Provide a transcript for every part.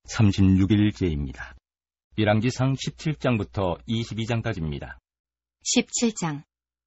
36일째입니다. 열왕기상 17장부터 22장까지입니다. 17장.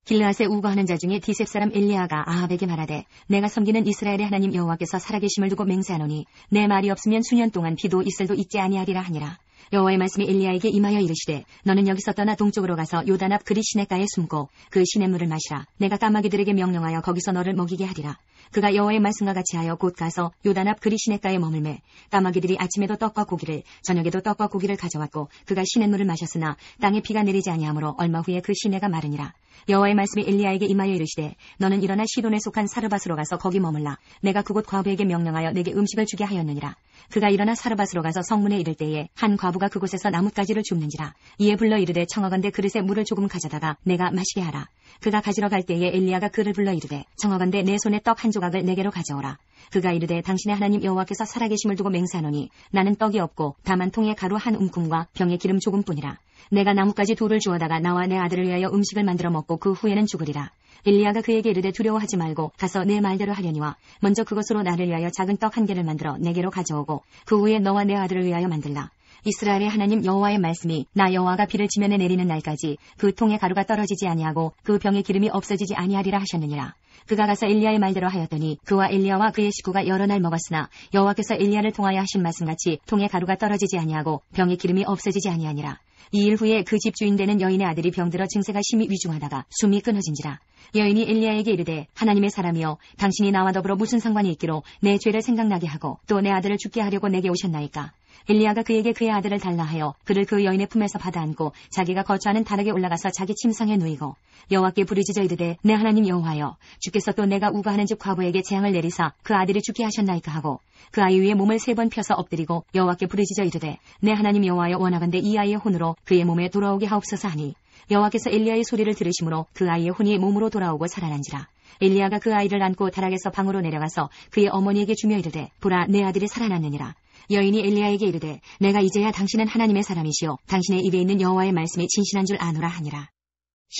길르앗에 우거하는 자 중에 디셉 사람 엘리야가 아합에게 말하되, 내가 섬기는 이스라엘의 하나님 여호와께서 살아계심을 두고 맹세하노니 내 말이 없으면 수년 동안 비도 이슬도 있지 아니하리라 하니라. 여호와의 말씀이 엘리야에게 임하여 이르시되, 너는 여기서 떠나 동쪽으로 가서 요단 앞 그리 시냇가에 숨고 그 시냇물을 마시라. 내가 까마귀들에게 명령하여 거기서 너를 먹이게 하리라. 그가 여호와의 말씀과 같이 하여 곧 가서 요단 앞 그리 시냇가에 머물매 까마귀들이 아침에도 떡과 고기를 저녁에도 떡과 고기를 가져왔고 그가 시냇물을 마셨으나 땅에 비가 내리지 아니하므로 얼마 후에 그 시내가 마르니라. 여호와의 말씀이 엘리야에게 임하여 이르시되, 너는 일어나 시돈에 속한 사르밧으로 가서 거기 머물라. 내가 그곳 과부에게 명령하여 내게 음식을 주게 하였느니라. 그가 일어나 사르밧으로 가서 성문에 이를 때에 한 과부가 그곳에서 나뭇가지를 줍는지라. 이에 불러 이르되, 청하건대 그릇에 물을 조금 가져다가 내가 마시게 하라. 그가 가지러 갈 때에 엘리야가 그를 불러 이르되, 청하건대 내 손에 떡 한 조각을 내게로 가져오라. 그가 이르되, 당신의 하나님 여호와께서 살아계심을 두고 맹세하노니 나는 떡이 없고 다만 통에 가루 한 움큼과 병에 기름 조금뿐이라. 내가 나뭇가지 둘을 주어다가 나와 내 아들을 위하여 음식을 만들어 먹고 그 후에는 죽으리라. 엘리야가 그에게 이르되, 두려워하지 말고 가서 내 말대로 하려니와 먼저 그것으로 나를 위하여 작은 떡 한 개를 만들어 내게로 가져오고 그 후에 너와 내 아들을 위하여 만들라. 이스라엘의 하나님 여호와의 말씀이, 나 여호와가 비를 지면에 내리는 날까지 그 통에 가루가 떨어지지 아니하고 그 병에 기름이 없어지지 아니하리라 하셨느니라. 그가 가서 엘리야의 말대로 하였더니 그와 엘리야와 그의 식구가 여러 날 먹었으나 여호와께서 엘리야를 통하여 하신 말씀같이 통에 가루가 떨어지지 아니하고 병에 기름이 없어지지 아니하니라. 2일 후에 그 집주인 되는 여인의 아들이 병들어 증세가 심히 위중하다가 숨이 끊어진지라. 여인이 엘리야에게 이르되, 하나님의 사람이여, 당신이 나와 더불어 무슨 상관이 있기로 내 죄를 생각나게 하고 또 내 아들을 죽게 하려고 내게 오셨나이까. 엘리야가 그에게 그의 아들을 달라 하여 그를 그 여인의 품에서 받아안고 자기가 거주하는 다락에 올라가서 자기 침상에 누이고 여호와께 부르짖어 이르되, 내 하나님 여호와여, 주께서 또 내가 우거하는 집 과부에게 재앙을 내리사 그 아들이 죽게 하셨나이까 하고 그 아이 위에 몸을 3번 펴서 엎드리고 여호와께 부르짖어 이르되, 내 하나님 여호와여, 원하건대 이 아이의 혼으로 그의 몸에 돌아오게 하옵소서 하니 여호와께서 엘리야의 소리를 들으심으로 그 아이의 혼이 몸으로 돌아오고 살아난지라. 엘리야가 그 아이를 안고 다락에서 방으로 내려가서 그의 어머니에게 주며 이르되, 보라, 내 아들이 살아났느니라. 여인이 엘리야에게 이르되, 내가 이제야 당신은 하나님의 사람이시오 당신의 입에 있는 여호와의 말씀이 진실한 줄 아노라 하니라.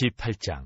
18장.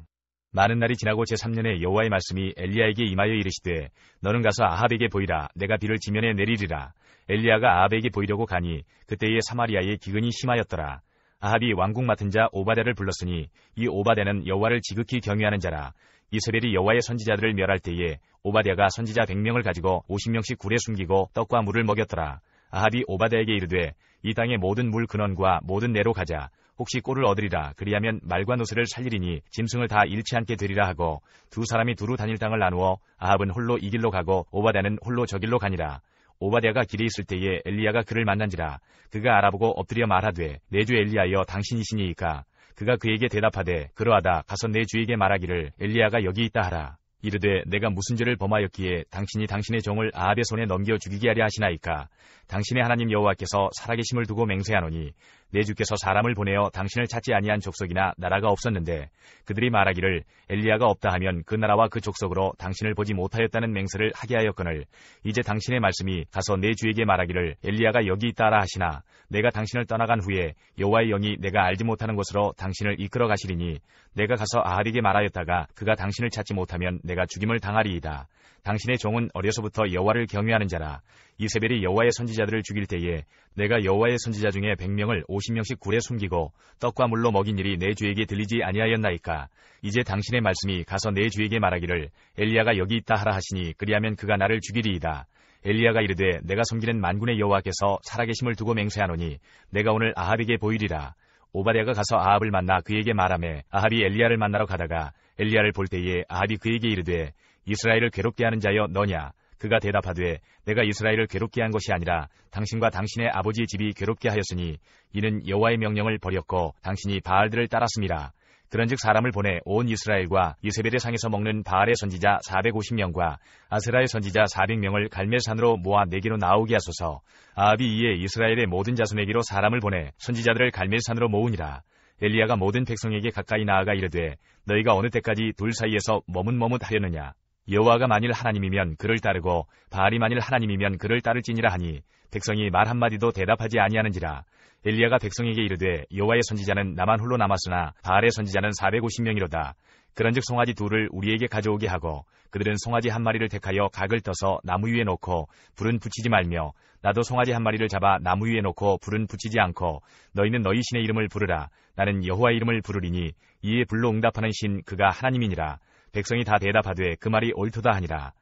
많은 날이 지나고 제3년에 여호와의 말씀이 엘리야에게 임하여 이르시되, 너는 가서 아합에게 보이라. 내가 비를 지면에 내리리라. 엘리야가 아합에게 보이려고 가니 그때에 사마리아에 기근이 심하였더라. 아합이 왕궁 맡은 자 오바댜를 불렀으니 이 오바댜는 여호와를 지극히 경외하는 자라. 이세벨이 여호와의 선지자들을 멸할 때에 오바댜가 선지자 100명을 가지고 50명씩 굴에 숨기고 떡과 물을 먹였더라. 아합이 오바댜에게 이르되, 이 땅의 모든 물 근원과 모든 내로 가자. 혹시 꼴을 얻으리라. 그리하면 말과 노새를 살리리니 짐승을 다 잃지 않게 되리라 하고 두 사람이 두루 다닐 땅을 나누어 아합은 홀로 이 길로 가고 오바댜는 홀로 저 길로 가니라. 오바댜가 길에 있을 때에 엘리야가 그를 만난지라. 그가 알아보고 엎드려 말하되, 내 주 엘리야여, 당신이시니이까. 그가 그에게 대답하되, 그러하다. 가서 내 주에게 말하기를 엘리야가 여기 있다 하라. 이르되, 내가 무슨 죄를 범하였기에 당신이 당신의 종을 아합의 손에 넘겨 죽이게 하려 하시나이까. 당신의 하나님 여호와께서 살아계심을 두고 맹세하노니 내 주께서 사람을 보내어 당신을 찾지 아니한 족속이나 나라가 없었는데 그들이 말하기를 엘리야가 없다 하면 그 나라와 그 족속으로 당신을 보지 못하였다는 맹세를 하게 하였거늘 이제 당신의 말씀이 가서 내 주에게 말하기를 엘리야가 여기 있다라 하시나 내가 당신을 떠나간 후에 여호와의 영이 내가 알지 못하는 곳으로 당신을 이끌어 가시리니 내가 가서 아합에게 말하였다가 그가 당신을 찾지 못하면 내가 죽임을 당하리이다. 당신의 종은 어려서부터 여호와를 경외하는 자라. 이세벨이 여호와의 선지자들을 죽일 때에 내가 여호와의 선지자 중에 100명을 50명씩 굴에 숨기고 떡과 물로 먹인 일이 내 주에게 들리지 아니하였나이까. 이제 당신의 말씀이 가서 내 주에게 말하기를 엘리야가 여기 있다 하라 하시니 그리하면 그가 나를 죽이리이다. 엘리야가 이르되 내가 섬기는 만군의 여호와께서 살아계심을 두고 맹세하노니 내가 오늘 아합에게 보이리라. 오바댜가 가서 아합을 만나 그에게 말하매 아합이 엘리야를 만나러 가다가 엘리야를 볼 때에 아합이 그에게 이르되 이스라엘을 괴롭게 하는 자여 너냐? 그가 대답하되 내가 이스라엘을 괴롭게 한 것이 아니라 당신과 당신의 아버지의 집이 괴롭게 하였으니 이는 여호와의 명령을 버렸고 당신이 바알들을 따랐음이라. 그런즉 사람을 보내 온 이스라엘과 이세벨의 상에서 먹는 바알의 선지자 450명과 아세라의 선지자 400명을 갈멜산으로 모아 내게로 나오게 하소서. 아합이 이에 이스라엘의 모든 자손에게로 사람을 보내 선지자들을 갈멜산으로 모으니라. 엘리야가 모든 백성에게 가까이 나아가 이르되 너희가 어느 때까지 둘 사이에서 머뭇머뭇하려느냐. 여호와가 만일 하나님이면 그를 따르고 바알이 만일 하나님이면 그를 따를지니라 하니 백성이 말 한마디도 대답하지 아니하는지라. 엘리야가 백성에게 이르되 여호와의 선지자는 나만 홀로 남았으나 바알의 선지자는 450명이로다. 그런즉 송아지 둘을 우리에게 가져오게 하고 그들은 송아지 한 마리를 택하여 각을 떠서 나무 위에 놓고 불은 붙이지 말며 나도 송아지 한 마리를 잡아 나무 위에 놓고 불은 붙이지 않고 너희는 너희 신의 이름을 부르라. 나는 여호와의 이름을 부르리니 이에 불로 응답하는 신 그가 하나님이니라. 백성이 다 대답하되 그 말이 옳도다 하니라.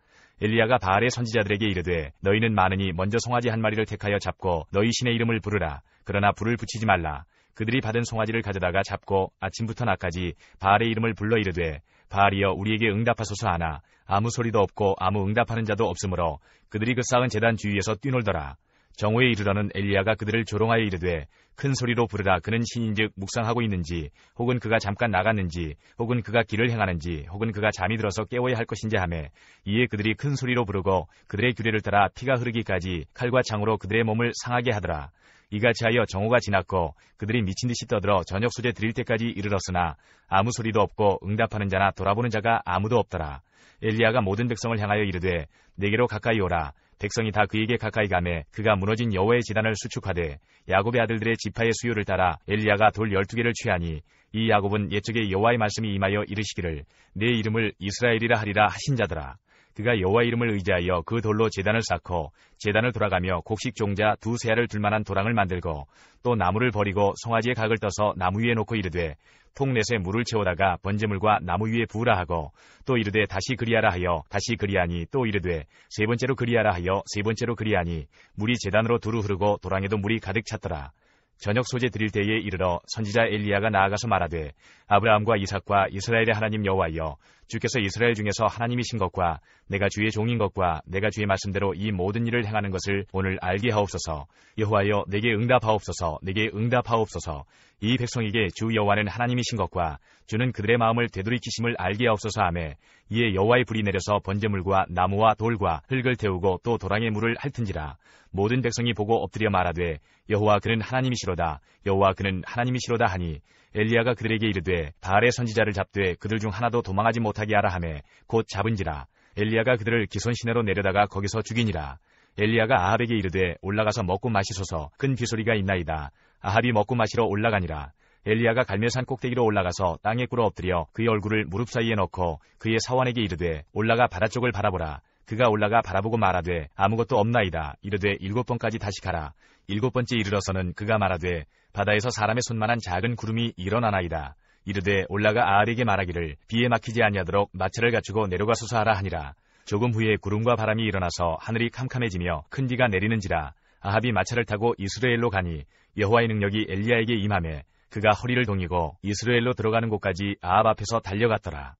엘리야가 바알의 선지자들에게 이르되 너희는 많으니 먼저 송아지 한 마리를 택하여 잡고 너희 신의 이름을 부르라. 그러나 불을 붙이지 말라. 그들이 받은 송아지를 가져다가 잡고 아침부터 낮까지 바알의 이름을 불러 이르되 바알이여 우리에게 응답하소서 하나 아무 소리도 없고 아무 응답하는 자도 없으므로 그들이 그 쌓은 제단 주위에서 뛰놀더라. 정오에 이르러는 엘리야가 그들을 조롱하여 이르되 큰 소리로 부르라. 그는 신인즉 묵상하고 있는지 혹은 그가 잠깐 나갔는지 혹은 그가 길을 행하는지 혹은 그가 잠이 들어서 깨워야 할 것인지 하매 이에 그들이 큰 소리로 부르고 그들의 규례를 따라 피가 흐르기까지 칼과 창으로 그들의 몸을 상하게 하더라. 이같이 하여 정오가 지났고 그들이 미친 듯이 떠들어 저녁 소재 드릴 때까지 이르렀으나 아무 소리도 없고 응답하는 자나 돌아보는 자가 아무도 없더라. 엘리야가 모든 백성을 향하여 이르되 내게로 가까이 오라. 백성이 다 그에게 가까이 가매 그가 무너진 여호와의 제단을 수축하되 야곱의 아들들의 지파의 수요를 따라 엘리야가 돌 12개를 취하니 이 야곱은 옛적에 여호와의 말씀이 임하여 이르시기를 내 이름을 이스라엘이라 하리라 하신 자더라. 그가 여호와의 이름을 의지하여 그 돌로 제단을 쌓고 제단을 돌아가며 곡식 종자 2세알을 둘만한 도랑을 만들고 또 나무를 버리고 송아지의 각을 떠서 나무 위에 놓고 이르되 통넷에 물을 채우다가 번제물과 나무 위에 부으라 하고 또 이르되 다시 그리하라 하여 다시 그리하니 또 이르되 세 번째로 그리하라 하여 세 번째로 그리하니 물이 제단으로 두루 흐르고 도랑에도 물이 가득 찼더라. 저녁 소재 드릴 때에 이르러 선지자 엘리야가 나아가서 말하되 아브라함과 이삭과 이스라엘의 하나님 여호와여 주께서 이스라엘 중에서 하나님이신 것과 내가 주의 종인 것과 내가 주의 말씀대로 이 모든 일을 행하는 것을 오늘 알게 하옵소서. 여호와여 내게 응답하옵소서. 내게 응답하옵소서. 이 백성에게 주 여호와는 하나님이신 것과 주는 그들의 마음을 되돌이키심을 알게 하옵소서 하매 이에 여호와의 불이 내려서 번제물과 나무와 돌과 흙을 태우고 또 도랑의 물을 핥은지라. 모든 백성이 보고 엎드려 말하되 여호와 그는 하나님이시로다. 여호와 그는 하나님이시로다 하니 엘리야가 그들에게 이르되 바알의 선지자를 잡되 그들 중 하나도 도망하지 못하게 하라 하매 곧 잡은지라. 엘리야가 그들을 기손 시내로 내려다가 거기서 죽이니라. 엘리야가 아합에게 이르되 올라가서 먹고 마시소서. 큰 비소리가 있나이다. 아합이 먹고 마시러 올라가니라. 엘리야가 갈멜산 꼭대기로 올라가서 땅에 꿇어 엎드려 그의 얼굴을 무릎 사이에 넣고 그의 사환에게 이르되 올라가 바다쪽을 바라보라. 그가 올라가 바라보고 말하되 아무것도 없나이다. 이르되 7번까지 다시 가라. 7번째 이르러서는 그가 말하되 바다에서 사람의 손만한 작은 구름이 일어나나이다. 이르되 올라가 아합에게 말하기를 비에 막히지 아니하도록 마차를 갖추고 내려가소서 하라 하니라. 조금 후에 구름과 바람이 일어나서 하늘이 캄캄해지며 큰 비가 내리는지라. 아합이 마차를 타고 이스라엘로 가니 여호와의 능력이 엘리야에게 임하매 그가 허리를 동이고 이스라엘로 들어가는 곳까지 아합 앞에서 달려갔더라.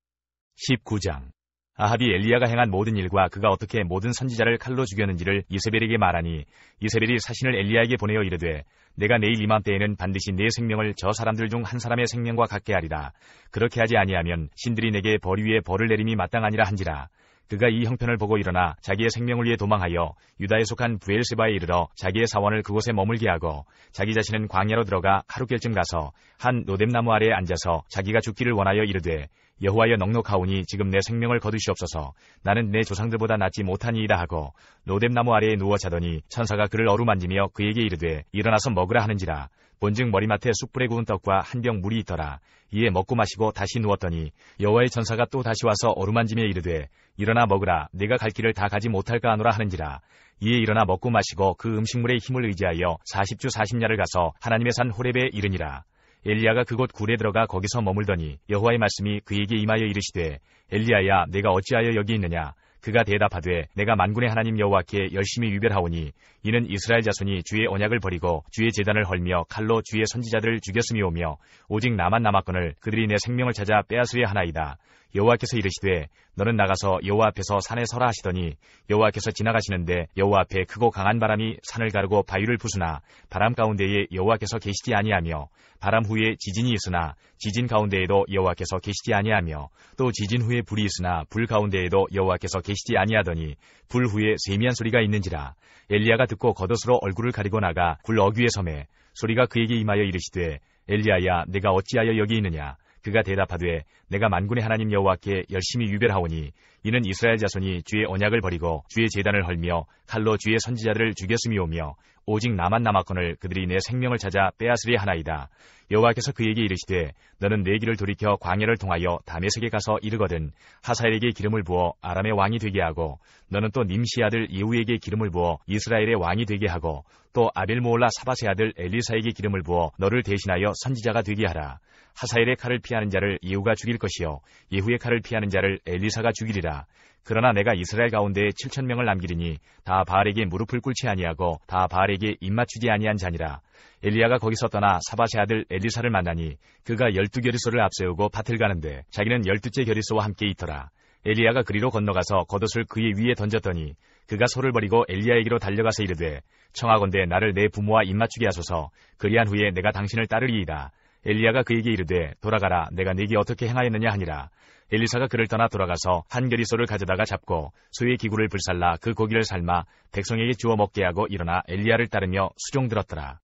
19장 아합이 엘리야가 행한 모든 일과 그가 어떻게 모든 선지자를 칼로 죽였는지를 이세벨에게 말하니 이세벨이 사신을 엘리야에게 보내어 이르되 내가 내일 이맘때에는 반드시 내 생명을 저 사람들 중 한 사람의 생명과 같게 하리라. 그렇게 하지 아니하면 신들이 내게 벌 위에 벌을 내림이 마땅하니라 한지라. 그가 이 형편을 보고 일어나 자기의 생명을 위해 도망하여 유다에 속한 브엘세바에 이르러 자기의 사원을 그곳에 머물게 하고 자기 자신은 광야로 들어가 하루결쯤 가서 한 로뎀나무 아래에 앉아서 자기가 죽기를 원하여 이르되 여호와여 넉넉하오니 지금 내 생명을 거두시옵소서. 나는 내 조상들보다 낫지 못하니이다 하고 로뎀나무 아래에 누워 자더니 천사가 그를 어루만지며 그에게 이르되 일어나서 먹으라 하는지라. 본즉 머리맡에 숯불에 구운 떡과 한 병 물이 있더라. 이에 먹고 마시고 다시 누웠더니 여호와의 천사가 또 다시 와서 어루만지며 이르되 일어나 먹으라. 내가 갈 길을 다 가지 못할까 하노라 하는지라. 이에 일어나 먹고 마시고 그 음식물의 힘을 의지하여 40주 40야를 가서 하나님의 산 호렙에 이르니라. 엘리야가 그곳 굴에 들어가 거기서 머물더니 여호와의 말씀이 그에게 임하여 이르시되 엘리야야 내가 어찌하여 여기 있느냐. 그가 대답하되 내가 만군의 하나님 여호와께 열심히 유별하오니 이는 이스라엘 자손이 주의 언약을 버리고 주의 제단을 헐며 칼로 주의 선지자들을 죽였음이오며 오직 나만 남았거늘 그들이 내 생명을 찾아 빼앗으려 하나이다. 여호와께서 이르시되 너는 나가서 여호와 앞에서 산에 서라 하시더니 여호와께서 지나가시는데 여호와 앞에 크고 강한 바람이 산을 가르고 바위를 부수나 바람 가운데에 여호와께서 계시지 아니하며 바람 후에 지진이 있으나 지진 가운데에도 여호와께서 계시지 아니하며 또 지진 후에 불이 있으나 불 가운데에도 여호와께서 계시지 아니하더니 불 후에 세미한 소리가 있는지라. 엘리야가 듣고 겉옷으로 얼굴을 가리고 나가 굴 어귀에 서매 소리가 그에게 임하여 이르시되 엘리야야 내가 어찌하여 여기 있느냐. 그가 대답하되 내가 만군의 하나님 여호와께 열심히 유별하오니 이는 이스라엘 자손이 주의 언약을 버리고 주의 제단을 헐며 칼로 주의 선지자들을 죽였음이오며 오직 나만 남았거늘 그들이 내 생명을 찾아 빼앗으리 하나이다. 여호와께서 그에게 이르시되 너는 내 길을 돌이켜 광야를 통하여 다메섹에 가서 이르거든 하사엘에게 기름을 부어 아람의 왕이 되게 하고 너는 또 님시 아들 예후에게 기름을 부어 이스라엘의 왕이 되게 하고 또 아벨모올라 사바세 아들 엘리사에게 기름을 부어 너를 대신하여 선지자가 되게 하라. 하사엘의 칼을 피하는 자를 예후가 죽일 것이요 예후의 칼을 피하는 자를 엘리사가 죽이리라. 그러나 내가 이스라엘 가운데에 7,000명을 남기리니 다 바알에게 무릎을 꿇지 아니하고 다 바알에게 입맞추지 아니한 자니라. 엘리야가 거기서 떠나 사바세 아들 엘리사를 만나니 그가 12겨리소를 앞세우고 밭을 가는데 자기는 12째 겨리소와 함께 있더라. 엘리야가 그리로 건너가서 겉옷을 그의 위에 던졌더니 그가 소를 버리고 엘리야에게로 달려가서 이르되 청하건대 나를 내 부모와 입맞추게 하소서. 그리한 후에 내가 당신을 따르리이다. 엘리야가 그에게 이르되 돌아가라. 내가 네게 어떻게 행하였느냐 하니라. 엘리사가 그를 떠나 돌아가서 한 겨리소를 가져다가 잡고 소의 기구를 불살라 그 고기를 삶아 백성에게 주어 먹게 하고 일어나 엘리야를 따르며 수종 들었더라.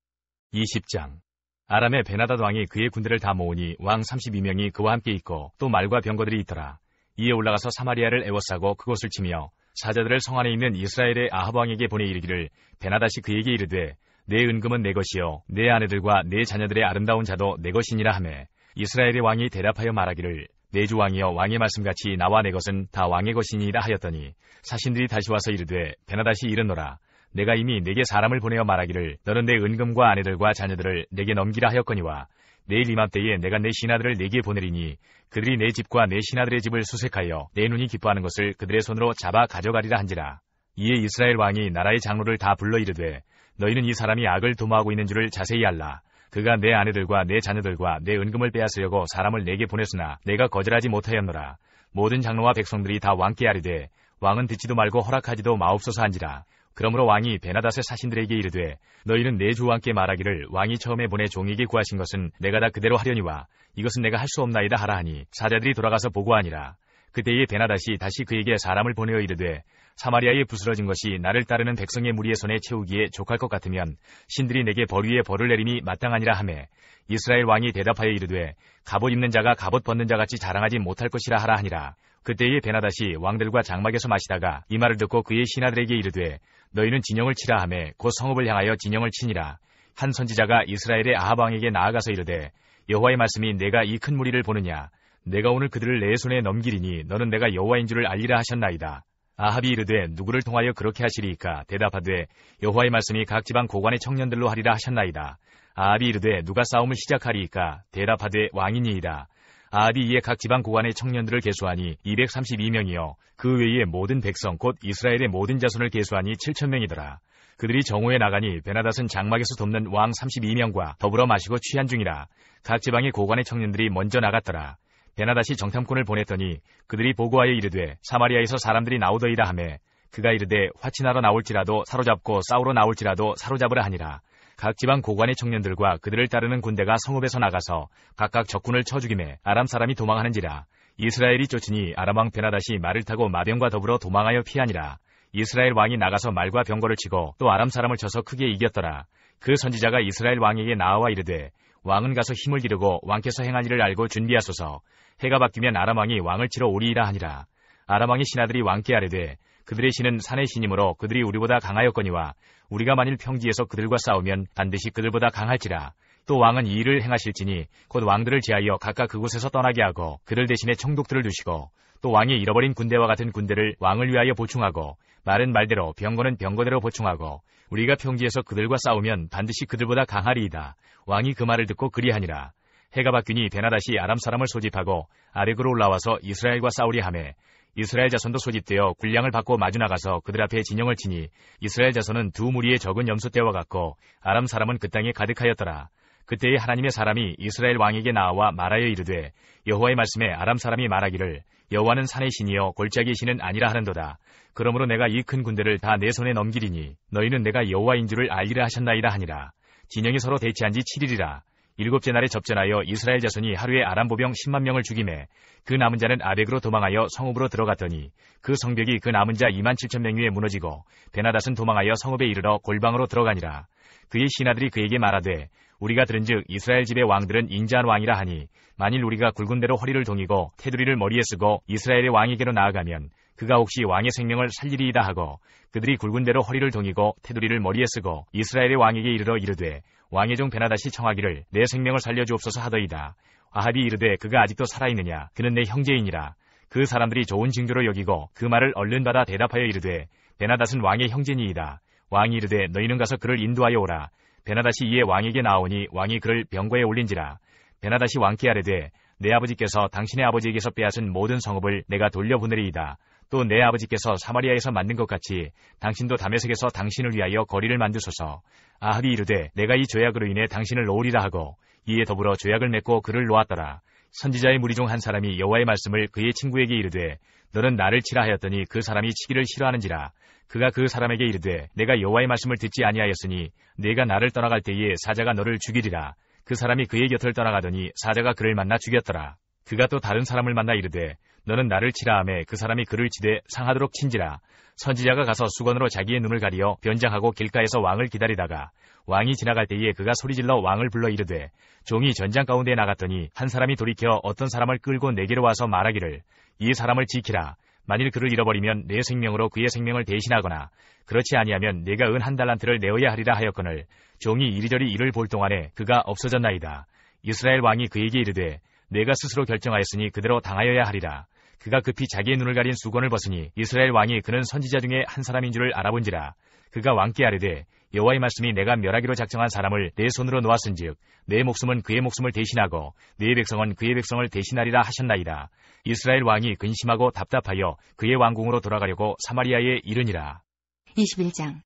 20장 아람의 베나닷 왕이 그의 군대를 다 모으니 왕 32명이 그와 함께 있고 또 말과 병거들이 있더라. 이에 올라가서 사마리아를 에워싸고 그곳을 치며 사자들을 성 안에 있는 이스라엘의 아합 왕에게 보내 이르기를 베나닷이 그에게 이르되 내 은금은 내 것이요 내 아내들과 내 자녀들의 아름다운 자도 내 것이니라 하매 이스라엘의 왕이 대답하여 말하기를 내 주 왕이여 왕의 말씀같이 나와 내 것은 다 왕의 것이니라 하였더니 사신들이 다시 와서 이르되 베나닷이 이르노라. 내가 이미 내게 사람을 보내어 말하기를 너는 내 은금과 아내들과 자녀들을 내게 넘기라 하였거니와 내일 이맘때에 내가 내 신하들을 내게 보내리니 그들이 내 집과 내 신하들의 집을 수색하여 내 눈이 기뻐하는 것을 그들의 손으로 잡아 가져가리라 한지라. 이에 이스라엘 왕이 나라의 장로를 다 불러 이르되 너희는 이 사람이 악을 도모하고 있는 줄을 자세히 알라. 그가 내 아내들과 내 자녀들과 내 은금을 빼앗으려고 사람을 내게 보냈으나 내가 거절하지 못하였노라. 모든 장로와 백성들이 다 왕께 아뢰되 왕은 듣지도 말고 허락하지도 마옵소서 한지라. 그러므로 왕이 베나닷의 사신들에게 이르되 너희는 내 주 왕께 말하기를 왕이 처음에 보내 종에게 구하신 것은 내가 다 그대로 하려니와 이것은 내가 할 수 없나이다 하라 하니 사자들이 돌아가서 보고하니라. 그때에 베나닷이 다시 그에게 사람을 보내어 이르되 사마리아에 부스러진 것이 나를 따르는 백성의 무리의 손에 채우기에 족할 것 같으면 신들이 내게 벌 위에 벌을 내림이 마땅하니라 하매 이스라엘 왕이 대답하여 이르되 갑옷 입는 자가 갑옷 벗는 자같이 자랑하지 못할 것이라 하라 하니라. 그때에 베나닷이 왕들과 장막에서 마시다가 이 말을 듣고 그의 신하들에게 이르되 너희는 진영을 치라 하매 곧 성읍을 향하여 진영을 치니라. 한 선지자가 이스라엘의 아합 왕에게 나아가서 이르되 여호와의 말씀이 내가 이 큰 무리를 보느냐. 내가 오늘 그들을 내 손에 넘기리니 너는 내가 여호와인 줄을 알리라 하셨나이다. 아합이 이르되 누구를 통하여 그렇게 하시리이까. 대답하되 여호와의 말씀이 각 지방 고관의 청년들로 하리라 하셨나이다. 아합이 이르되 누가 싸움을 시작하리이까. 대답하되 왕이니이다. 아합이 이에 각 지방 고관의 청년들을 계수하니 232명이요 그 외의 모든 백성 곧 이스라엘의 모든 자손을 계수하니 7,000명이더라. 그들이 정오에 나가니 베나닷은 장막에서 돕는 왕 32명과 더불어 마시고 취한 중이라. 각 지방의 고관의 청년들이 먼저 나갔더라. 베나닷이 정탐꾼을 보냈더니 그들이 보고하여 이르되 사마리아에서 사람들이 나오더이다 하매 그가 이르되 화친하러 나올지라도 사로잡고 싸우러 나올지라도 사로잡으라 하니라. 각 지방 고관의 청년들과 그들을 따르는 군대가 성읍에서 나가서 각각 적군을 쳐 죽이매 아람 사람이 도망하는지라. 이스라엘이 쫓으니 아람 왕 베나닷이 말을 타고 마병과 더불어 도망하여 피하니라. 이스라엘 왕이 나가서 말과 병거를 치고 또 아람 사람을 쳐서 크게 이겼더라. 그 선지자가 이스라엘 왕에게 나와 이르되 왕은 가서 힘을 기르고 왕께서 행한 일을 알고 준비하소서. 해가 바뀌면 아람 왕이 왕을 치러 오리이라 하니라. 아람 왕의 신하들이 왕께 아뢰되 그들의 신은 산의 신이므로 그들이 우리보다 강하였거니와 우리가 만일 평지에서 그들과 싸우면 반드시 그들보다 강할지라. 또 왕은 이 일을 행하실지니 곧 왕들을 제하여 각각 그곳에서 떠나게 하고 그들 대신에 총독들을 두시고 또 왕이 잃어버린 군대와 같은 군대를 왕을 위하여 보충하고 말은 말대로 병거는 병거대로 보충하고 우리가 평지에서 그들과 싸우면 반드시 그들보다 강하리이다. 왕이 그 말을 듣고 그리하니라. 해가 바뀌니 베나닷이 아람 사람을 소집하고 아렉으로 올라와서 이스라엘과 싸우리 하매 이스라엘 자손도 소집되어 군량을 받고 마주 나가서 그들 앞에 진영을 치니 이스라엘 자손은 두 무리의 적은 염소 떼와 같고 아람 사람은 그 땅에 가득하였더라. 그때에 하나님의 사람이 이스라엘 왕에게 나와 말하여 이르되 여호와의 말씀에 아람 사람이 말하기를 여호와는 산의 신이여 골짜기의 신은 아니라 하는도다. 그러므로 내가 이 큰 군대를 다 내 손에 넘기리니 너희는 내가 여호와인 줄을 알리라 하셨나이다 하니라. 진영이 서로 대치한 지 7일이라. 일곱째 날에 접전하여 이스라엘 자손이 하루에 아람 보병 10만 명을 죽이매 그 남은 자는 아벡으로 도망하여 성읍으로 들어갔더니 그 성벽이 그 남은 자 27,000명 위에 무너지고 베나닷은 도망하여 성읍에 이르러 골방으로 들어가니라. 그의 신하들이 그에게 말하되 우리가 들은즉 이스라엘 집의 왕들은 인자한 왕이라 하니 만일 우리가 굵은 대로 허리를 동이고 테두리를 머리에 쓰고 이스라엘의 왕에게로 나아가면 그가 혹시 왕의 생명을 살리리이다 하고 그들이 굵은 대로 허리를 동이고 테두리를 머리에 쓰고 이스라엘의 왕에게 이르러 이르되 왕의 종 베나다시 청하기를 내 생명을 살려주옵소서 하더이다. 아합이 이르되 그가 아직도 살아있느냐? 그는 내 형제이니라. 그 사람들이 좋은 징조로 여기고 그 말을 얼른 받아 대답하여 이르되 베나닷은 왕의 형제니이다. 왕이 이르되 너희는 가서 그를 인도하여 오라. 베나닷이 이에 왕에게 나오니 왕이 그를 병거에 올린지라. 베나닷이 왕께 아뢰되 내 아버지께서 당신의 아버지에게서 빼앗은 모든 성읍을 내가 돌려보내리이다. 또 내 아버지께서 사마리아에서 만든 것 같이 당신도 다메섹에서 당신을 위하여 거리를 만드소서. 아합이 이르되 내가 이 죄악으로 인해 당신을 놓으리라 하고 이에 더불어 죄악을 맺고 그를 놓았더라. 선지자의 무리 중 한 사람이 여호와의 말씀을 그의 친구에게 이르되 너는 나를 치라 하였더니 그 사람이 치기를 싫어하는지라. 그가 그 사람에게 이르되 내가 여호와의 말씀을 듣지 아니하였으니 네가 나를 떠나갈 때에 사자가 너를 죽이리라. 그 사람이 그의 곁을 떠나가더니 사자가 그를 만나 죽였더라. 그가 또 다른 사람을 만나 이르되 너는 나를 치라 하매 그 사람이 그를 치되 상하도록 친지라. 선지자가 가서 수건으로 자기의 눈을 가리어 변장하고 길가에서 왕을 기다리다가 왕이 지나갈 때에 그가 소리질러 왕을 불러 이르되 종이 전장 가운데 나갔더니 한 사람이 돌이켜 어떤 사람을 끌고 내게로 와서 말하기를 이 사람을 지키라. 만일 그를 잃어버리면 내 생명으로 그의 생명을 대신하거나 그렇지 아니하면 내가 은 한 달란트를 내어야 하리라 하였거늘 종이 이리저리 이를 볼 동안에 그가 없어졌나이다. 이스라엘 왕이 그에게 이르되 내가 스스로 결정하였으니 그대로 당하여야 하리라. 그가 급히 자기의 눈을 가린 수건을 벗으니 이스라엘 왕이 그는 선지자 중에 한 사람인 줄을 알아본지라. 그가 왕께 아뢰되 여호와의 말씀이 내가 멸하기로 작정한 사람을 내 손으로 놓았은즉 내 목숨은 그의 목숨을 대신하고 내 백성은 그의 백성을 대신하리라 하셨나이다. 이스라엘 왕이 근심하고 답답하여 그의 왕궁으로 돌아가려고 사마리아에 이르니라. 21장.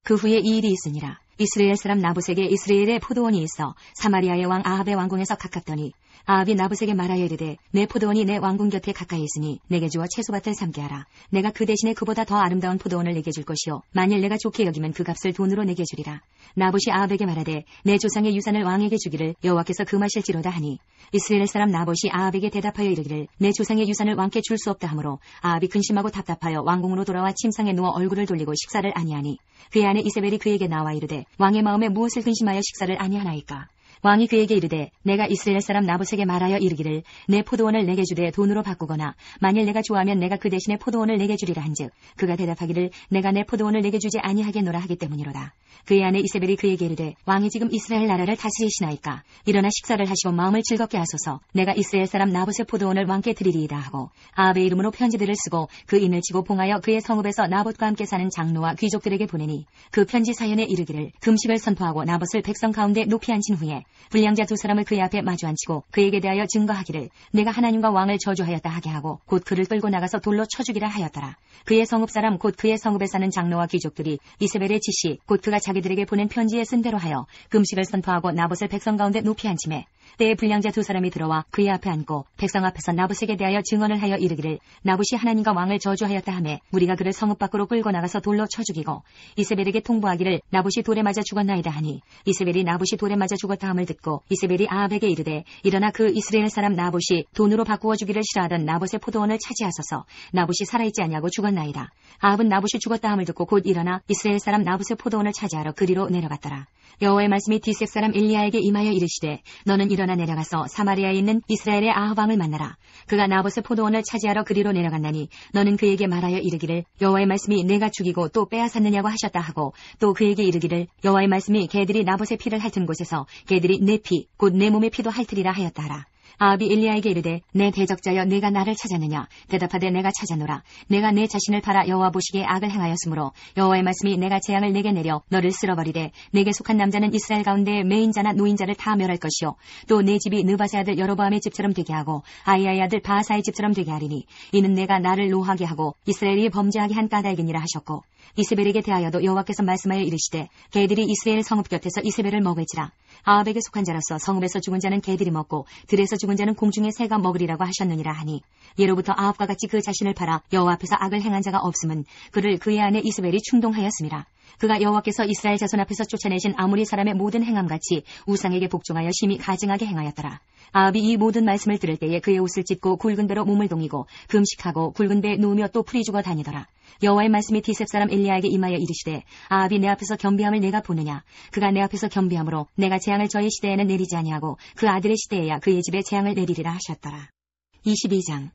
그 후에 이 일이 있으니라. 이스라엘 사람 나봇에게 이스라엘의 포도원이 있어 사마리아의 왕 아합의 왕궁에서 가깝더니 아합이 나봇에게 말하여 이르되 내 포도원이 내 왕궁 곁에 가까이 있으니 내게 주어 채소밭을 삼게 하라. 내가 그 대신에 그보다 더 아름다운 포도원을 내게 줄 것이요 만일 내가 좋게 여기면 그 값을 돈으로 내게 주리라. 나봇이 아합에게 말하되 내 조상의 유산을 왕에게 주기를 여호와께서 금하실지로다 하니 이스라엘 사람 나봇이 아합에게 대답하여 이르기를 내 조상의 유산을 왕께 줄 수 없다 하므로 아합이 근심하고 답답하여 왕궁으로 돌아와 침상에 누워 얼굴을 돌리고 식사를 아니하니 그의 아내 이세벨이 그에게 나와 이르되 왕의 마음에 무엇을 근심하여 식사를 아니하나이까. 왕이 그에게 이르되 내가 이스라엘 사람 나봇에게 말하여 이르기를 내 포도원을 내게 주되 돈으로 바꾸거나 만일 내가 좋아하면 내가 그 대신에 포도원을 내게 주리라 한즉 그가 대답하기를 내가 내 포도원을 내게 주지 아니하겠노라 하기 때문이로다. 그의 아내 이세벨이 그에게 이르되 왕이 지금 이스라엘 나라를 다스리시나이까. 일어나 식사를 하시고 마음을 즐겁게 하소서. 내가 이스라엘 사람 나봇의 포도원을 왕께 드리리이다 하고 아합의 이름으로 편지들을 쓰고 그 인을 치고 봉하여 그의 성읍에서 나봇과 함께 사는 장로와 귀족들에게 보내니 그 편지 사연에 이르기를 금식을 선포하고 나봇을 백성 가운데 높이 앉힌 후에 불량자 두 사람을 그의 앞에 마주 앉히고 그에게 대하여 증거하기를 내가 하나님과 왕을 저주하였다 하게 하고 곧 그를 끌고 나가서 돌로 쳐 죽이라 하였더라. 그의 성읍 사람 곧 그의 성읍에 사는 장로와 귀족들이 이세벨의 지시 곧 그가 자기들에게 보낸 편지에 쓴 대로 하여 금식을 선포하고 나봇을 백성 가운데 높이 앉히매 때에 불량자 두 사람이 들어와 그의 앞에 앉고 백성 앞에서 나봇에게 대하여 증언을 하여 이르기를 나봇이 하나님과 왕을 저주하였다 하매 우리가 그를 성읍 밖으로 끌고 나가서 돌로 쳐 죽이고 이세벨에게 통보하기를 나봇이 돌에 맞아 죽었나이다 하니 이세벨이 나봇이 돌에 맞아 죽었다 함을 듣고 이세벨이 아합에게 이르되 일어나 그 이스라엘 사람 나봇이 돈으로 바꾸어 주기를 싫어하던 나봇의 포도원을 차지하소서. 나봇이 살아있지 아니하고 죽었나이다. 아합은 나봇이 죽었다 함을 듣고 곧 일어나 이스라엘 사람 나봇의 포도원을 차지하러 그리로 내려갔더라. 여호와의 말씀이 디셉 사람 엘리야에게 임하여 이르시되 너는 일어나 내려가서 사마리아에 있는 이스라엘의 아합 왕을 만나라. 그가 나봇의 포도원을 차지하러 그리로 내려갔나니 너는 그에게 말하여 이르기를 여호와의 말씀이 내가 죽이고 또 빼앗았느냐고 하셨다 하고 또 그에게 이르기를 여호와의 말씀이 개들이 나봇의 피를 핥은 곳에서 개들이 내 피 곧 내 몸의 피도 핥으리라 하였다 하라. 아합이 엘리야에게 이르되 내 대적자여 내가 나를 찾았느냐. 대답하되 내가 찾아노라. 내가 내 자신을 팔아 여호와 보시기에 악을 행하였으므로 여호와의 말씀이 내가 재앙을 내게 내려 너를 쓸어버리되 내게 속한 남자는 이스라엘 가운데 매인자나 노인자를 다 멸할 것이요 또 내 집이 느바세 아들 여로보암의 집처럼 되게 하고 아이야의 아들 바하사의 집처럼 되게 하리니 이는 내가 나를 노하게 하고 이스라엘이 범죄하게 한 까닭이니라 하셨고 이세벨에게 대하여도 여호와께서 말씀하여 이르시되 개들이 이스라엘 성읍 곁에서 이세벨을 먹을지라. 아합에게 속한 자로서 성읍에서 죽은 자는 개들이 먹고 들에서 죽은 자는 공중의 새가 먹으리라고 하셨느니라 하니 예로부터 아합과 같이 그 자신을 팔아 여호와 앞에서 악을 행한 자가 없음은 그를 그의 아내 이세벨이 충동하였음이라. 그가 여호와께서 이스라엘 자손 앞에서 쫓아내신 아모리 사람의 모든 행함같이 우상에게 복종하여 심히 가증하게 행하였더라. 아합이 이 모든 말씀을 들을 때에 그의 옷을 찢고 굵은 배로 몸을 동이고 금식하고 굵은 배에 누우며 또 풀이 죽어 다니더라. 여호와의 말씀이 디셉 사람 엘리야에게 임하여 이르시되 아합이 내 앞에서 겸비함을 내가 보느냐. 그가 내 앞에서 겸비함으로 내가 재앙을 저의 시대에는 내리지 아니하고 그 아들의 시대에야 그의 집에 재앙을 내리리라 하셨더라. 22장.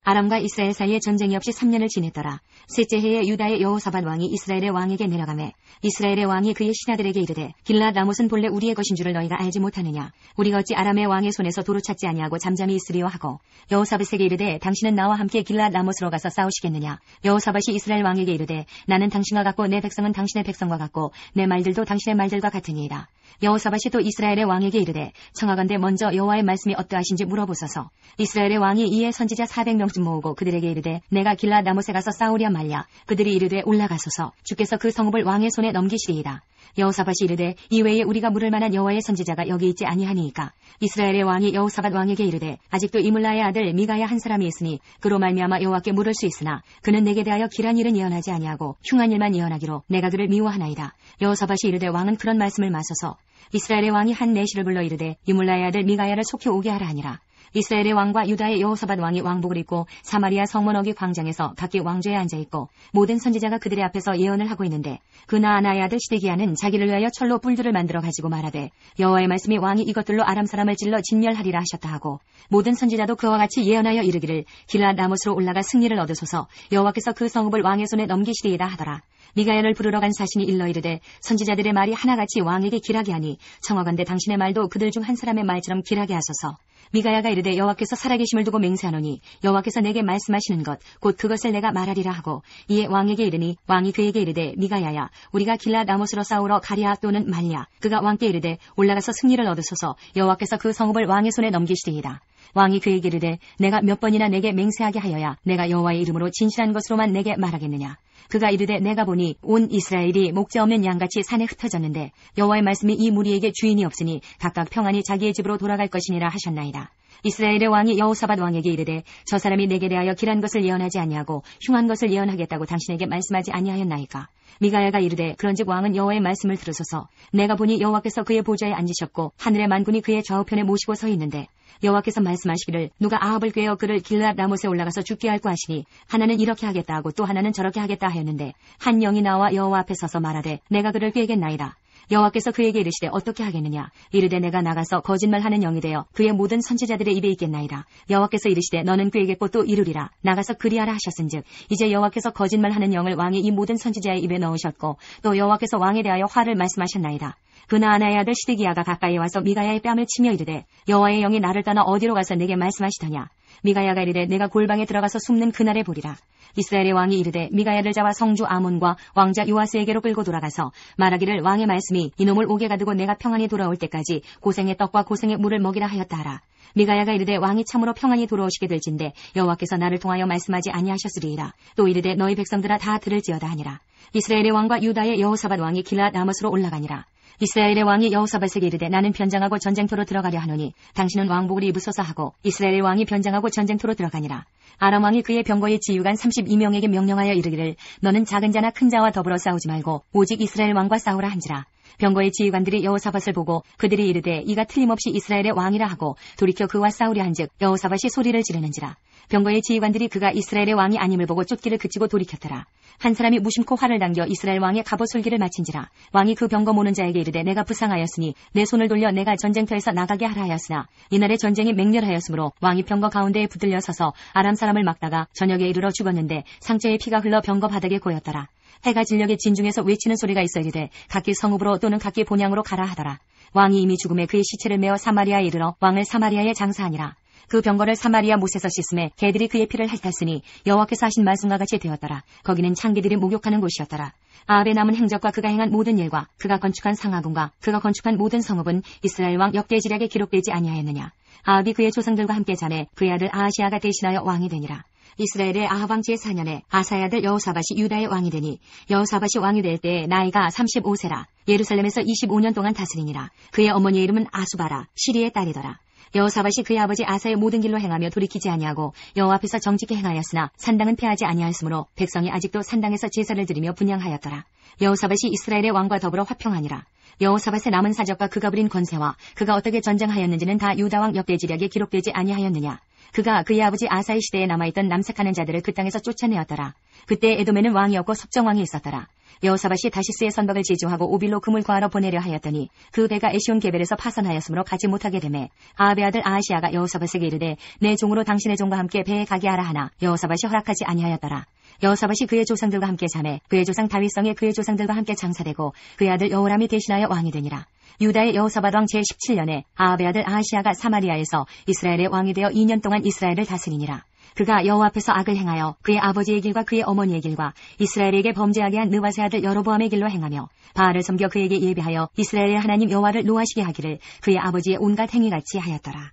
아람과 이스라엘 사이에 전쟁이 없이 3년을 지냈더라. 셋째 해에 유다의 여호사밧 왕이 이스라엘의 왕에게 내려가매 이스라엘의 왕이 그의 신하들에게 이르되 길랏 라못은 본래 우리의 것인 줄을 너희가 알지 못하느냐. 우리가 어찌 아람의 왕의 손에서 도로 찾지 아니하고 잠잠히 있으리요 하고 여호사밧에게 이르되 당신은 나와 함께 길랏 라못으로 가서 싸우시겠느냐. 여호사밧이 이스라엘 왕에게 이르되 나는 당신과 같고 내 백성은 당신의 백성과 같고 내 말들도 당신의 말들과 같으니이다. 여호사밧이 또 이스라엘의 왕에게 이르되 청하건대 먼저 여호와의 말씀이 어떠하신지 물어보소서. 이스라엘의 왕이 이에 선지자 400명쯤 모으고 그들에게 이르되 내가 길랏 라못에 가서 싸우랴 말랴. 그들이 이르되 올라가소서. 주께서 그 성읍을 왕의 손에 넘기시리이다. 여호사밧이 이르되 이외에 우리가 물을 만한 여호와의 선지자가 여기 있지 아니하니이까. 이스라엘의 왕이 여호사밧 왕에게 이르되 아직도 이물라의 아들 미가야 한 사람이 있으니 그로 말미암아 여호와께 물을 수 있으나 그는 내게 대하여 길한 일은 예언하지 아니하고 흉한 일만 예언하기로 내가 그를 미워하나이다. 여호사밧이 이르되 왕은 그런 말씀을 마소서. 이스라엘의 왕이 한 내시를 불러 이르되 이물라의 아들 미가야를 속히 오게 하라 하니라. 이스라엘의 왕과 유다의 여호사밧 왕이 왕복을 입고 사마리아 성문 어귀 광장에서 각기 왕좌에 앉아있고 모든 선지자가 그들의 앞에서 예언을 하고 있는데 그 나아나의 아들 시드기야는 자기를 위하여 철로 뿔들을 만들어 가지고 말하되 여호와의 말씀이 왕이 이것들로 아람 사람을 찔러 진멸하리라 하셨다 하고 모든 선지자도 그와 같이 예언하여 이르기를 길랏 라못으로 올라가 승리를 얻으소서. 여호와께서 그 성읍을 왕의 손에 넘기시리이다 하더라. 미가야를 부르러 간 사신이 일러 이르되 선지자들의 말이 하나같이 왕에게 길하게 하니 청하건대 당신의 말도 그들 중 한 사람의 말처럼 길하게 하소서. 미가야가 이르되 여호와께서 살아계심을 두고 맹세하노니 여호와께서 내게 말씀하시는 것 곧 그것을 내가 말하리라 하고 이에 왕에게 이르니 왕이 그에게 이르되 미가야야 우리가 길랏 라못으로 싸우러 가랴 또는 말랴. 그가 왕께 이르되 올라가서 승리를 얻으소서. 여호와께서 그 성읍을 왕의 손에 넘기시리이다. 왕이 그에게 이르되 내가 몇 번이나 내게 맹세하게 하여야 내가 여호와의 이름으로 진실한 것으로만 내게 말하겠느냐. 그가 이르되 내가 보니 온 이스라엘이 목자 없는 양같이 산에 흩어졌는데 여호와의 말씀이 이 무리에게 주인이 없으니 각각 평안히 자기의 집으로 돌아갈 것이니라 하셨나이다. 이스라엘의 왕이 여호사밧 왕에게 이르되 저 사람이 내게 대하여 길한 것을 예언하지 아니하고 흉한 것을 예언하겠다고 당신에게 말씀하지 아니하였나이까. 미가야가 이르되 그런즉 왕은 여호와의 말씀을 들으소서. 내가 보니 여호와께서 그의 보좌에 앉으셨고 하늘의 만군이 그의 좌우편에 모시고 서 있는데 여호와께서 말씀하시기를 누가 아합을 꾀어 그를 길랏 라못에 올라가서 죽게 할까 하시니 하나는 이렇게 하겠다 하고 또 하나는 저렇게 하겠다 하였는데 한 영이 나와 여호와 앞에 서서 말하되 내가 그를 꾀겠나이다. 여호와께서 그에게 이르시되 어떻게 하겠느냐. 이르되 내가 나가서 거짓말하는 영이 되어 그의 모든 선지자들의 입에 있겠나이다. 여호와께서 이르시되 너는 꾀겠고 또 이루리라. 나가서 그리하라 하셨은즉 이제 여호와께서 거짓말하는 영을 왕의 이 모든 선지자의 입에 넣으셨고 또 여호와께서 왕에 대하여 화를 말씀하셨나이다. 그 나아나의 아들 시드기야가 가까이 와서 미가야의 뺨을 치며 이르되 여호와의 영이 나를 떠나 어디로 가서 내게 말씀하시더냐. 미가야가 이르되 내가 골방에 들어가서 숨는 그날에 보리라. 이스라엘의 왕이 이르되 미가야를 잡아 성주 아몬과 왕자 요아스에게로 끌고 돌아가서 말하기를 왕의 말씀이 이놈을 옥에 가두고 내가 평안히 돌아올 때까지 고생의 떡과 고생의 물을 먹이라 하였다 하라. 미가야가 이르되 왕이 참으로 평안히 돌아오시게 될진데 여호와께서 나를 통하여 말씀하지 아니하셨으리이다. 또 이르되 너희 백성들아 다 들을지어다 하니라. 이스라엘의 왕과 유다의 여호사밧 왕이 길랏 라못으로 올라가니라. 이스라엘의 왕이 여호사밧에게 이르되 나는 변장하고 전쟁터로 들어가려 하노니 당신은 왕복을 입으소서 하고 이스라엘의 왕이 변장하고 전쟁터로 들어가니라. 아람 왕이 그의 병거의 지휘관 32명에게 명령하여 이르기를 너는 작은 자나 큰 자와 더불어 싸우지 말고 오직 이스라엘 왕과 싸우라 한지라. 병거의 지휘관들이 여호사밧을 보고 그들이 이르되 이가 틀림없이 이스라엘의 왕이라 하고 돌이켜 그와 싸우려 한즉 여호사밧이 소리를 지르는지라. 병거의 지휘관들이 그가 이스라엘의 왕이 아님을 보고 쫓기를 그치고 돌이켰더라. 한 사람이 무심코 활을 당겨 이스라엘 왕의 갑옷 솔기를 마친지라. 왕이 그 병거 모는 자에게 이르되 내가 부상하였으니 내 손을 돌려 내가 전쟁터에서 나가게 하라 하였으나 이날에 전쟁이 맹렬하였으므로 왕이 병거 가운데에 붙들려 서서 아람 사람을 막다가 저녁에 이르러 죽었는데 상처에 피가 흘러 병거 바닥에 고였더라. 해가 진녘에 진중에서 외치는 소리가 있어 이르되 각기 성읍으로 또는 각기 본향으로 가라 하더라. 왕이 이미 죽음에 그의 시체를 메어 사마리아에 이르러 왕을 사마리아에 장사하니라. 그 병거를 사마리아 못에서 씻음에 개들이 그의 피를 핥았으니 여호와께서 하신 말씀과 같이 되었더라. 거기는 창기들이 목욕하는 곳이었더라. 아합의 남은 행적과 그가 행한 모든 일과 그가 건축한 상하궁과 그가 건축한 모든 성읍은 이스라엘 왕 역대지략에 기록되지 아니하였느냐. 아합이 그의 조상들과 함께 자매 그의 아들 아하시아가 대신하여 왕이 되니라. 이스라엘의 아합 왕 제4년에 아사의 아들 여호사밧이 유다의 왕이 되니 여호사밧이 왕이 될 때에 나이가 35세라. 예루살렘에서 25년 동안 다스리니라. 그의 어머니의 이름은 아수바라 시리의 딸이더라. 여호사밧이 그의 아버지 아사의 모든 길로 행하며 돌이키지 아니하고 여호와 앞에서 정직히 행하였으나 산당은 패하지 아니하였으므로 백성이 아직도 산당에서 제사를 드리며 분향하였더라. 여호사밧이 이스라엘의 왕과 더불어 화평하니라. 여호사밧의 남은 사적과 그가 부린 권세와 그가 어떻게 전쟁하였는지는 다 유다 왕 역대지략에 기록되지 아니하였느냐. 그가 그의 아버지 아사의 시대에 남아있던 남색하는 자들을 그 땅에서 쫓아내었더라. 그때 에돔에는 왕이 없고 섭정왕이 있었더라. 여호사밧이 다시스의 선박을 지주하고 오빌로 금을 구하러 보내려 하였더니 그 배가 에시온 게벨에서 파선하였으므로 가지 못하게 되매 아합의 아들 아하시아가 여호사밧에게 이르되 내 종으로 당신의 종과 함께 배에 가게 하라 하나 여호사밧이 허락하지 아니하였더라. 여호사밧이 그의 조상들과 함께 자매 그의 조상 다윗성에 그의 조상들과 함께 장사되고 그의 아들 여호람이 대신하여 왕이 되니라. 유다의 여호사밧 왕 제17년에 아합의 아들 아하시아가 사마리아에서 이스라엘의 왕이 되어 2년 동안 이스라엘을 다스리니라. 그가 여호와 앞에서 악을 행하여 그의 아버지의 길과 그의 어머니의 길과 이스라엘에게 범죄하게 한 느바세 아들 여로보암의 길로 행하며 바알을 섬겨 그에게 예비하여 이스라엘의 하나님 여호와를 노하시게 하기를 그의 아버지의 온갖 행위같이 하였더라.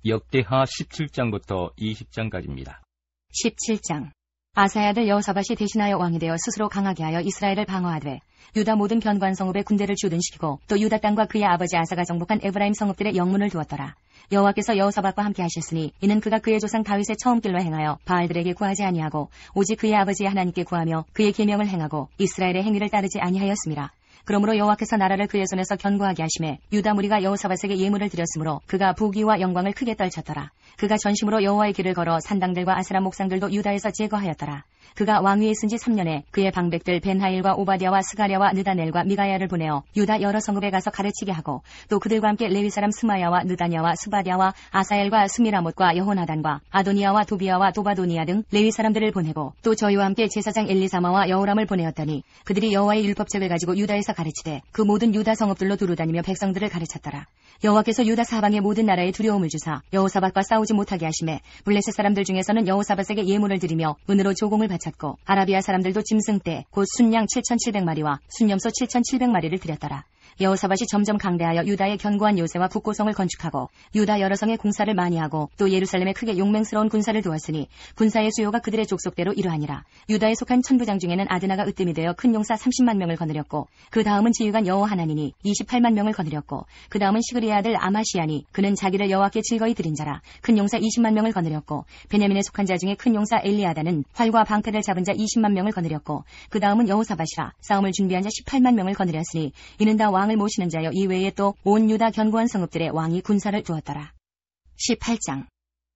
역대하 17장부터 20장까지입니다. 17장. 아사의 아들 여호사밧이 대신하여 왕이 되어 스스로 강하게 하여 이스라엘을 방어하되 유다 모든 견고한 성읍에 군대를 주둔시키고 또 유다 땅과 그의 아버지 아사가 정복한 에브라임 성읍들의 영문을 두었더라. 여호와께서 여호사밧과 함께 하셨으니 이는 그가 그의 조상 다윗의 처음 길로 행하여 바알들에게 구하지 아니하고 오직 그의 아버지의 하나님께 구하며 그의 계명을 행하고 이스라엘의 행위를 따르지 아니하였음이라. 그러므로 여호와께서 나라를 그의 손에서 견고하게 하심에 유다 무리가 여호사밧에게 예물을 드렸으므로 그가 부귀와 영광을 크게 떨쳤더라. 그가 전심으로 여호와의 길을 걸어 산당들과 아세라 목상들도 유다에서 제거하였더라. 그가 왕위에 있은 지 3년에 그의 방백들 벤하일과 오바댜와 스가랴와 느다넬과 미가야를 보내어 유다 여러 성읍에 가서 가르치게 하고 또 그들과 함께 레위 사람 스마야와 느다냐와 스바랴와 아사엘과 스미라못과 여호나단과 아도니아와 도비아와 도바도니아 등 레위 사람들을 보내고 또 저희와 함께 제사장 엘리사마와 여호람을 보내었더니 그들이 여호와의 율법책을 가지고 유다에서 가르치되 그 모든 유다 성읍들로 두루다니며 백성들을 가르쳤더라. 여호와께서 유다 사방의 모든 나라에 두려움을 주사 여호사밧과 싸우지 못하게 하심에 블레셋 사람들 중에서는 여호사밧에게 예물을 드리며 은으로 조공을 바쳤고 아라비아 사람들도 짐승떼 곧 순양 7,700마리와 순염소 7,700마리를 드렸더라. 여호사밧이 점점 강대하여 유다의 견고한 요새와 국고성을 건축하고 유다 여러 성에 공사를 많이 하고 또 예루살렘에 크게 용맹스러운 군사를 두었으니 군사의 수요가 그들의 족속대로 이러하니라. 유다에 속한 천부장 중에는 아드나가 으뜸이 되어 큰 용사 30만 명을 거느렸고 그 다음은 지휘관 여호하나니니 28만 명을 거느렸고 그 다음은 시그리의 아들 아마시아니 그는 자기를 여호와께 즐거이 드린 자라. 큰 용사 20만 명을 거느렸고 베냐민에 속한 자 중에 큰 용사 엘리아다는 활과 방패를 잡은 자 20만 명을 거느렸고 그 다음은 여호사밧이라. 싸움을 준비한 자 18만 명을 거느렸으니 이는 다 왕을 모시는 자여 이외에 또 온 유다 견고한 성읍들의 왕이 군사를 두었더라. 18장.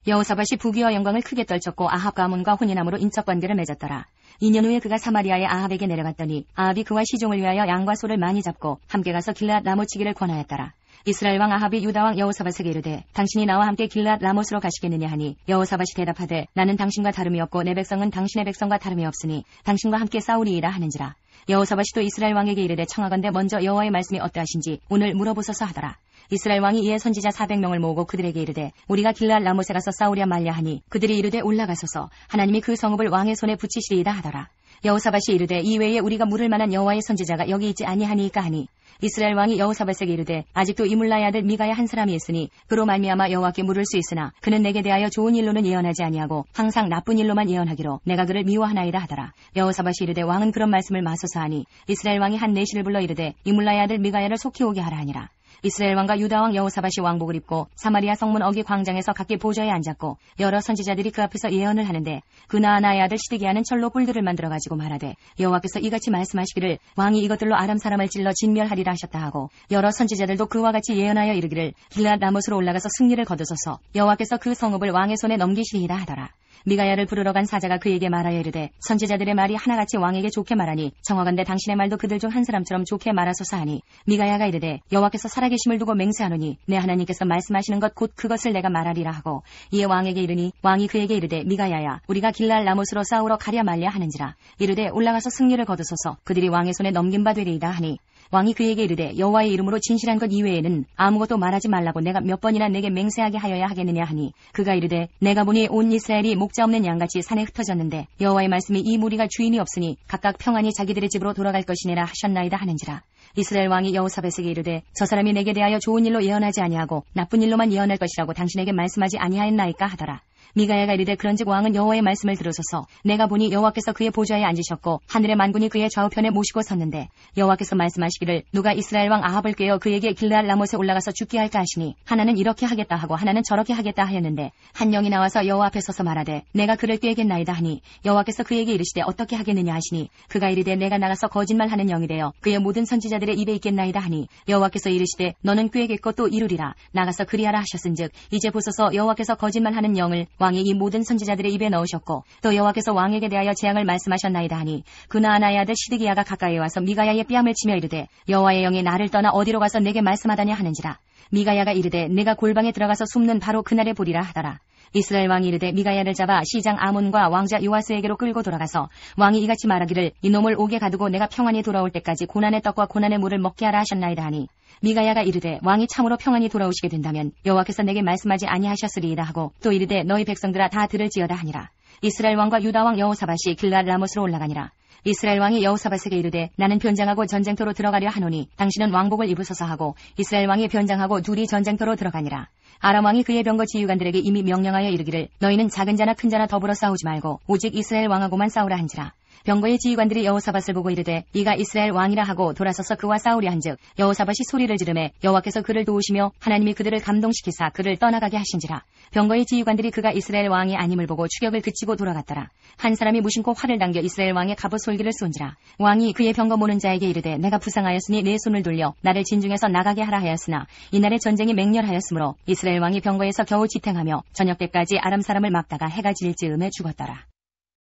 여호사밧이 부귀와 영광을 크게 떨쳤고 아합 가문과 혼인함으로 인척관계를 맺었더라. 2년 후에 그가 사마리아의 아합에게 내려갔더니 아합이 그와 시종을 위하여 양과 소를 많이 잡고 함께 가서 길앗 라모치기를 권하였더라. 이스라엘 왕 아합이 유다 왕 여호사밧에게 이르되 당신이 나와 함께 길앗 라못으로 가시겠느냐 하니 여호사밧이 대답하되 나는 당신과 다름이 없고 내 백성은 당신의 백성과 다름이 없으니 당신과 함께 싸우리이다 하는지라. 여호사밧이 또 이스라엘 왕에게 이르되 청하건대 먼저 여호와의 말씀이 어떠하신지 오늘 물어보소서 하더라. 이스라엘 왕이 이에 선지자 400명을 모으고 그들에게 이르되 우리가 길앗 라못에 가서 싸우랴 말랴 하니 그들이 이르되 올라가소서 하나님이 그 성읍을 왕의 손에 붙이시리이다 하더라. 여호사밧이 이르되 이외에 우리가 물을 만한 여호와의 선지자가 여기 있지 아니하니이까 하니 이스라엘 왕이 여호사밧에게 이르되 아직도 이물라의 아들 미가야 한 사람이 있으니 그로 말미암아 여호와께 물을 수 있으나 그는 내게 대하여 좋은 일로는 예언하지 아니하고 항상 나쁜 일로만 예언하기로 내가 그를 미워하나이다 하더라. 여호사밧이 이르되 왕은 그런 말씀을 마소서 하니 이스라엘 왕이 한 내시를 불러 이르되 이물라의 아들 미가야를 속히 오게 하라 하니라. 이스라엘 왕과 유다 왕 여호사밧이 왕복을 입고 사마리아 성문 어기 광장에서 각기 보좌에 앉았고 여러 선지자들이 그 앞에서 예언을 하는데 그 나아나의 아들 시드기야는 철로 뿔들을 만들어 가지고 말하되 여호와께서 이같이 말씀하시기를 왕이 이것들로 아람 사람을 찔러 진멸하리라 하셨다 하고 여러 선지자들도 그와 같이 예언하여 이르기를 길앗 라못으로 올라가서 승리를 거두소서 여호와께서 그 성읍을 왕의 손에 넘기시리이다 하더라. 미가야를 부르러 간 사자가 그에게 말하여 이르되 선지자들의 말이 하나같이 왕에게 좋게 말하니 청하건대 당신의 말도 그들 중 한 사람처럼 좋게 말하소서 하니 미가야가 이르되 여호와께서 살아계심을 두고 맹세하노니 내 하나님께서 말씀하시는 것 곧 그것을 내가 말하리라 하고 이에 왕에게 이르니 왕이 그에게 이르되 미가야야 우리가 길랄 라못으로 싸우러 가랴 말랴 하는지라. 이르되 올라가서 승리를 거두소서 그들이 왕의 손에 넘긴 바 되리이다 하니 왕이 그에게 이르되 여호와의 이름으로 진실한 것 이외에는 아무것도 말하지 말라고 내가 몇 번이나 내게 맹세하게 하여야 하겠느냐 하니 그가 이르되 내가 보니 온 이스라엘이 목자 없는 양같이 산에 흩어졌는데 여호와의 말씀이 이 무리가 주인이 없으니 각각 평안히 자기들의 집으로 돌아갈 것이니라 하셨나이다 하는지라. 이스라엘 왕이 여호사밧에게 이르되 저 사람이 내게 대하여 좋은 일로 예언하지 아니하고 나쁜 일로만 예언할 것이라고 당신에게 말씀하지 아니하였나이까 하더라. 미가야가 이르되 그런즉 왕은 여호와의 말씀을 들으소서. 내가 보니 여호와께서 그의 보좌에 앉으셨고 하늘의 만군이 그의 좌우편에 모시고 섰는데 여호와께서 말씀하시기를 누가 이스라엘 왕 아합을 꾀어 그에게 길르앗 라못에 올라가서 죽게 할까 하시니 하나는 이렇게 하겠다 하고 하나는 저렇게 하겠다 하였는데 한 영이 나와서 여호와 앞에 서서 말하되 내가 그를 꾀겠나이다 하니 여호와께서 그에게 이르시되 어떻게 하겠느냐 하시니 그가 이르되 내가 나가서 거짓말하는 영이 되어 그의 모든 선지자들의 입에 있겠나이다 하니 여호와께서 이르시되 너는 꾀겠고 또 이루리라. 나가서 그리하라 하셨은즉 이제 보소서 여호와께서 거짓말하는 영을 왕이 이 모든 선지자들의 입에 넣으셨고 또 여호와께서 왕에게 대하여 재앙을 말씀하셨나이다 하니 그나아나의 아들 시드기야가 가까이 와서 미가야의 뺨을 치며 이르되 여호와의 영이 나를 떠나 어디로 가서 내게 말씀하다냐 하는지라. 미가야가 이르되 내가 골방에 들어가서 숨는 바로 그날에 보리라 하더라. 이스라엘 왕이 이르되 미가야를 잡아 시장 아몬과 왕자 요아스에게로 끌고 돌아가서 왕이 이같이 말하기를 이놈을 옥에 가두고 내가 평안히 돌아올 때까지 고난의 떡과 고난의 물을 먹게 하라 하셨나이다 하니 미가야가 이르되 왕이 참으로 평안히 돌아오시게 된다면 여호와께서 내게 말씀하지 아니하셨으리이다 하고 또 이르되 너희 백성들아 다 들을지어다 하니라. 이스라엘 왕과 유다 왕 여호사밧이 길르앗 라못으로 올라가니라. 이스라엘 왕이 여호사밧에게 이르되 나는 변장하고 전쟁터로 들어가려 하노니 당신은 왕복을 입으소서 하고 이스라엘 왕이 변장하고 둘이 전쟁터로 들어가니라. 아람 왕이 그의 병거 지휘관들에게 이미 명령하여 이르기를 너희는 작은 자나 큰 자나 더불어 싸우지 말고 오직 이스라엘 왕하고만 싸우라 한지라. 병거의 지휘관들이 여호사밧을 보고 이르되 이가 이스라엘 왕이라 하고 돌아서서 그와 싸우려 한즉 여호사밧이 소리를 지르매 여호와께서 그를 도우시며 하나님이 그들을 감동시키사 그를 떠나가게 하신지라. 병거의 지휘관들이 그가 이스라엘 왕이 아님을 보고 추격을 그치고 돌아갔더라. 한 사람이 무심코 활을 당겨 이스라엘 왕의 갑옷 솔기를 쏜지라. 왕이 그의 병거 모는 자에게 이르되 내가 부상하였으니 내 손을 돌려 나를 진중에서 나가게 하라 하였으나 이날의 전쟁이 맹렬하였으므로 이스라엘 왕이 병거에서 겨우 지탱하며 저녁 때까지 아람 사람을 막다가 해가 질 즈음에 죽었더라.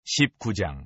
19장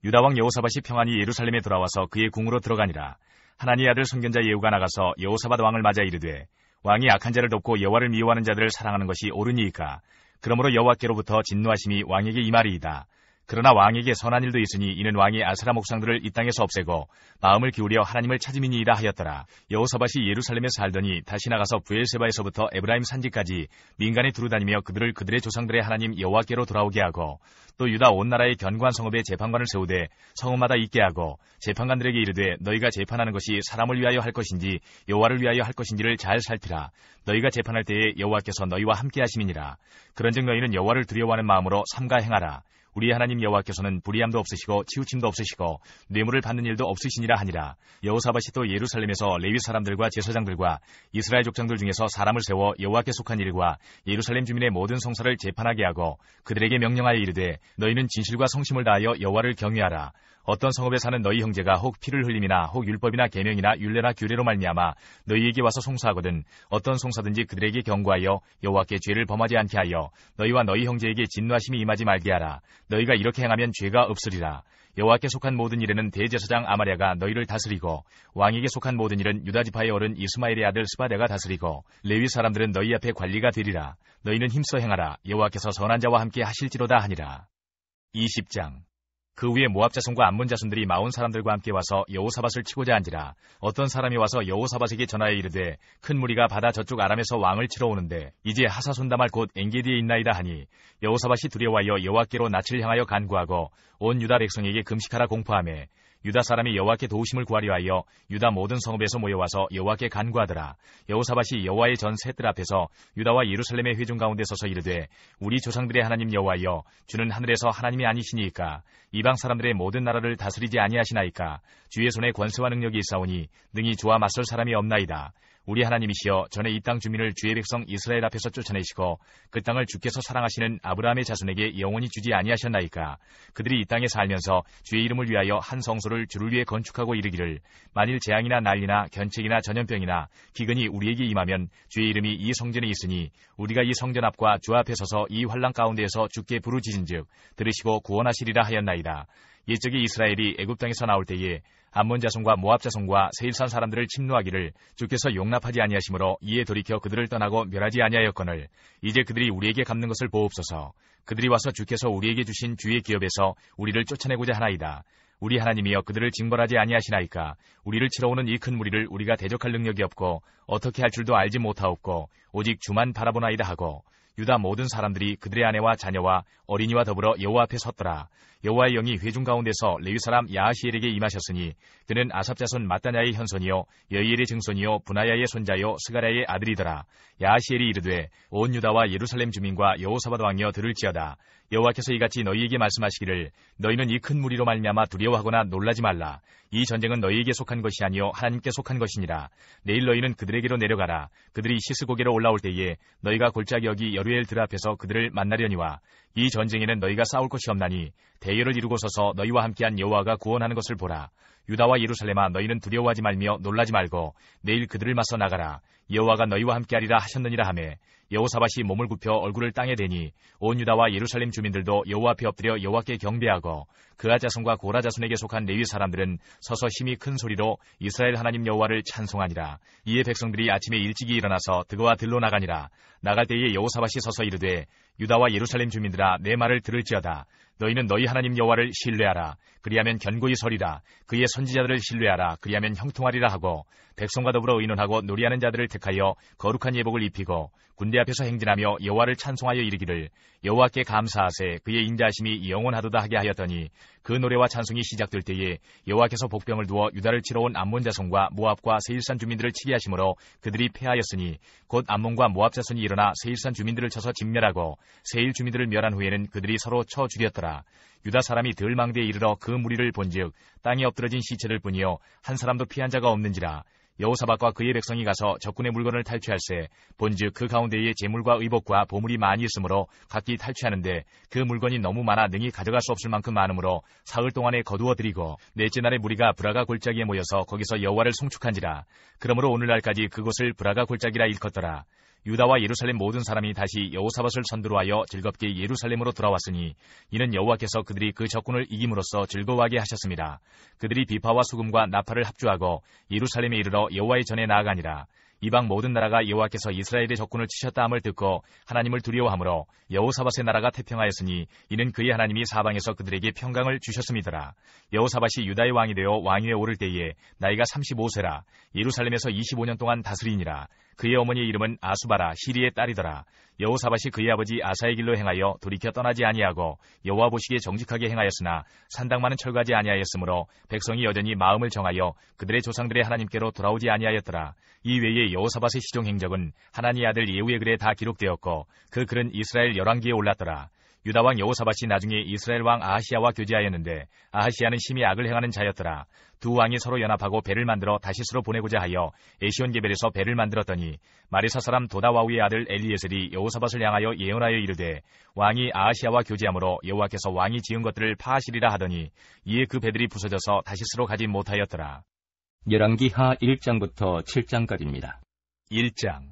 유다왕 여호사밧이 평안히 예루살렘에 돌아와서 그의 궁으로 들어가니라. 하나니의 아들 선견자 예후가 나가서 여호사밧 왕을 맞아 이르되 왕이 악한 자를 돕고 여호와를 미워하는 자들을 사랑하는 것이 옳으니이까. 그러므로 여호와께로부터 진노하심이 왕에게 임하리이다. 그러나 왕에게 선한 일도 있으니 이는 왕이 아스라 목상들을 이 땅에서 없애고 마음을 기울여 하나님을 찾음이니이다 하였더라. 여호사밧이 예루살렘에 살더니 다시 나가서 브엘세바에서부터 에브라임 산지까지 민간에 두루다니며 그들을 그들의 조상들의 하나님 여호와께로 돌아오게 하고 또 유다 온 나라의 견고한 성읍에 재판관을 세우되 성읍마다 있게 하고 재판관들에게 이르되 너희가 재판하는 것이 사람을 위하여 할 것인지 여호와를 위하여 할 것인지를 잘 살피라. 너희가 재판할 때에 여호와께서 너희와 함께 하심이니라. 그런즉 너희는 여호와를 두려워하는 마음으로 삼가 행하라. 우리 하나님 여호와께서는 불의함도 없으시고 치우침도 없으시고 뇌물을 받는 일도 없으시니라 하니라. 여호사밧이 또 예루살렘에서 레위 사람들과 제사장들과 이스라엘 족장들 중에서 사람을 세워 여호와께 속한 일과 예루살렘 주민의 모든 성사를 재판하게 하고 그들에게 명령하여 이르되 너희는 진실과 성심을 다하여 여호와를 경외하라. 어떤 성읍에 사는 너희 형제가 혹 피를 흘림이나 혹 율법이나 계명이나 율례나 규례로 말미암아 너희에게 와서 송사하거든 어떤 송사든지 그들에게 경고하여 여호와께 죄를 범하지 않게 하여 너희와 너희 형제에게 진노하심이 임하지 말게 하라. 너희가 이렇게 행하면 죄가 없으리라. 여호와께 속한 모든 일에는 대제사장 아마랴가 너희를 다스리고 왕에게 속한 모든 일은 유다지파의 어른 이스마엘의 아들 스바데가 다스리고 레위 사람들은 너희 앞에 관리가 되리라. 너희는 힘써 행하라. 여호와께서 선한 자와 함께 하실지로다 하니라. 20장 그 후에 모압 자손과 암몬 자손들이 마온 사람들과 함께 와서 여호사밧을 치고자 한지라. 어떤 사람이 와서 여호사밧에게 전하여 이르되 큰 무리가 바다 저쪽 아람에서 왕을 치러 오는데 이제 하사손다말 곧 엔게디에 있나이다 하니 여호사밧이 두려워하여 여호와께로 낯을 향하여 간구하고 온 유다 백성에게 금식하라 공포하매 유다 사람이 여호와께 도우심을 구하려 하여 유다 모든 성읍에서 모여와서 여호와께 간구하더라. 여호사밧이 여호와의 전 셋들 앞에서 유다와 예루살렘의 회중 가운데 서서 이르되 우리 조상들의 하나님 여호와여 주는 하늘에서 하나님이 아니시니이까 이방 사람들의 모든 나라를 다스리지 아니하시나이까. 주의 손에 권세와 능력이 있사오니 능히 주와 맞설 사람이 없나이다. 우리 하나님이시여 전에 이 땅 주민을 주의 백성 이스라엘 앞에서 쫓아내시고 그 땅을 주께서 사랑하시는 아브라함의 자손에게 영원히 주지 아니하셨나이까. 그들이 이 땅에 살면서 주의 이름을 위하여 한 성소를 주를 위해 건축하고 이르기를 만일 재앙이나 난리나 견책이나 전염병이나 기근이 우리에게 임하면 주의 이름이 이 성전에 있으니 우리가 이 성전 앞과 주 앞에 서서 이 환난 가운데에서 주께 부르짖은즉 들으시고 구원하시리라 하였나이다. 옛적에 이스라엘이 애굽 땅에서 나올 때에 암몬 자손과 모압 자손과 세일산 사람들을 침노하기를 주께서 용납하지 아니하시므로 이에 돌이켜 그들을 떠나고 멸하지 아니하였거늘 이제 그들이 우리에게 갚는 것을 보옵소서. 그들이 와서 주께서 우리에게 주신 주의 기업에서 우리를 쫓아내고자 하나이다. 우리 하나님이여 그들을 징벌하지 아니하시나이까. 우리를 치러 오는 이 큰 무리를 우리가 대적할 능력이 없고 어떻게 할 줄도 알지 못하옵고 오직 주만 바라보나이다 하고 유다 모든 사람들이 그들의 아내와 자녀와 어린이와 더불어 여호와 앞에 섰더라. 여호와의 영이 회중 가운데서 레위 사람 야하시엘에게 임하셨으니 그는 아삽 자손 마따냐의 현손이요 여이엘의 증손이요 분하야의 손자요 스가랴의 아들이더라. 야하시엘이 이르되 온 유다와 예루살렘 주민과 여호사밧 왕이여 들을지어다. 여호와께서 이같이 너희에게 말씀하시기를 너희는 이 큰 무리로 말미암아 두려워하거나 놀라지 말라. 이 전쟁은 너희에게 속한 것이 아니요 하나님께 속한 것이니라. 내일 너희는 그들에게로 내려가라. 그들이 시스고개로 올라올 때에 너희가 골짜기 여기 여루엘 들 앞에서 그들을 만나려니와 이 전쟁에는 너희가 싸울 것이 없나니 대열을 이루고 서서 너희와 함께한 여호와가 구원하는 것을 보라. 유다와 예루살렘아 너희는 두려워하지 말며 놀라지 말고 내일 그들을 맞서 나가라. 여호와가 너희와 함께하리라 하셨느니라 하매 여호사밧이 몸을 굽혀 얼굴을 땅에 대니 온 유다와 예루살렘 주민들도 여호와 앞에 엎드려 여호와께 경배하고 그아 자손과 고라 자손에게 속한 레위 사람들은 서서 심히 큰 소리로 이스라엘 하나님 여호와를 찬송하니라. 이에 백성들이 아침에 일찍이 일어나서 드거와 들로 나가니라. 나갈 때에 여호사밧이 서서 이르되 유다와 예루살렘 주민들아 내 말을 들을지어다. 너희는 너희 하나님 여호와를 신뢰하라. 그리하면 견고히 서리라. 그의 선지자들을 신뢰하라. 그리하면 형통하리라 하고 백성과 더불어 의논하고 놀이하는 자들을 택하여 거룩한 예복을 입히고 군대 앞에서 행진하며 여호와를 찬송하여 이르기를 여호와께 감사하세 그의 인자하심이 영원하도다 하게 하였더니 그 노래와 찬송이 시작될 때에 여호와께서 복병을 두어 유다를 치러 온 암몬 자손과 모압과 세일산 주민들을 치게 하심으로 그들이 패하였으니 곧 암몬과 모압 자손이 일어나 세일산 주민들을 쳐서 진멸하고 세일 주민들을 멸한 후에는 그들이 서로 쳐 죽였더라. 유다 사람이 들 망대에 이르러 그 무리를 본즉 땅에 엎드러진 시체들 뿐이요 한 사람도 피한 자가 없는지라. 여호사밧과 그의 백성이 가서 적군의 물건을 탈취할세 본즉 그 가운데에 재물과 의복과 보물이 많이 있으므로 각기 탈취하는데 그 물건이 너무 많아 능히 가져갈 수 없을 만큼 많으므로 사흘 동안에 거두어들이고 넷째 날에 무리가 브라가 골짜기에 모여서 거기서 여호와를 송축한지라. 그러므로 오늘날까지 그곳을 브라가 골짜기라 일컫더라. 유다와 예루살렘 모든 사람이 다시 여호사밧을 선두로 하여 즐겁게 예루살렘으로 돌아왔으니 이는 여호와께서 그들이 그 적군을 이김으로써 즐거워하게 하셨습니다. 그들이 비파와 수금과 나팔을 합주하고 예루살렘에 이르러 여호와의 전에 나아가니라. 이방 모든 나라가 여호와께서 이스라엘의 적군을 치셨다 함을 듣고 하나님을 두려워하므로 여호사밧의 나라가 태평하였으니 이는 그의 하나님이 사방에서 그들에게 평강을 주셨음이더라. 여호사밧이 유다의 왕이 되어 왕위에 오를 때에 나이가 35세라. 예루살렘에서 25년 동안 다스리니라. 그의 어머니의 이름은 아수바라 시리의 딸이더라. 여호사밧이 그의 아버지 아사의 길로 행하여 돌이켜 떠나지 아니하고 여호와 보시기에 정직하게 행하였으나 산당만은 철거하지 아니하였으므로 백성이 여전히 마음을 정하여 그들의 조상들의 하나님께로 돌아오지 아니하였더라. 이 외에 여호사밧의 시종 행적은 하나니의 아들 예후의 글에 다 기록되었고 그 글은 이스라엘 열왕기에 올랐더라. 유다 왕 여호사밧이 나중에 이스라엘 왕 아하시야와 교제하였는데 아하시야는 심히 악을 행하는 자였더라. 두 왕이 서로 연합하고 배를 만들어 다시스로 보내고자 하여 에시온게벨에서 배를 만들었더니 마리사 사람 도다와우의 아들 엘리에셀이 여호사밧을 향하여 예언하여 이르되 왕이 아하시야와 교제하므로 여호와께서 왕이 지은 것들을 파하시리라 하더니 이에 그 배들이 부서져서 다시스로 가지 못하였더라. 열왕기하 1장부터 7장까지입니다. 1장.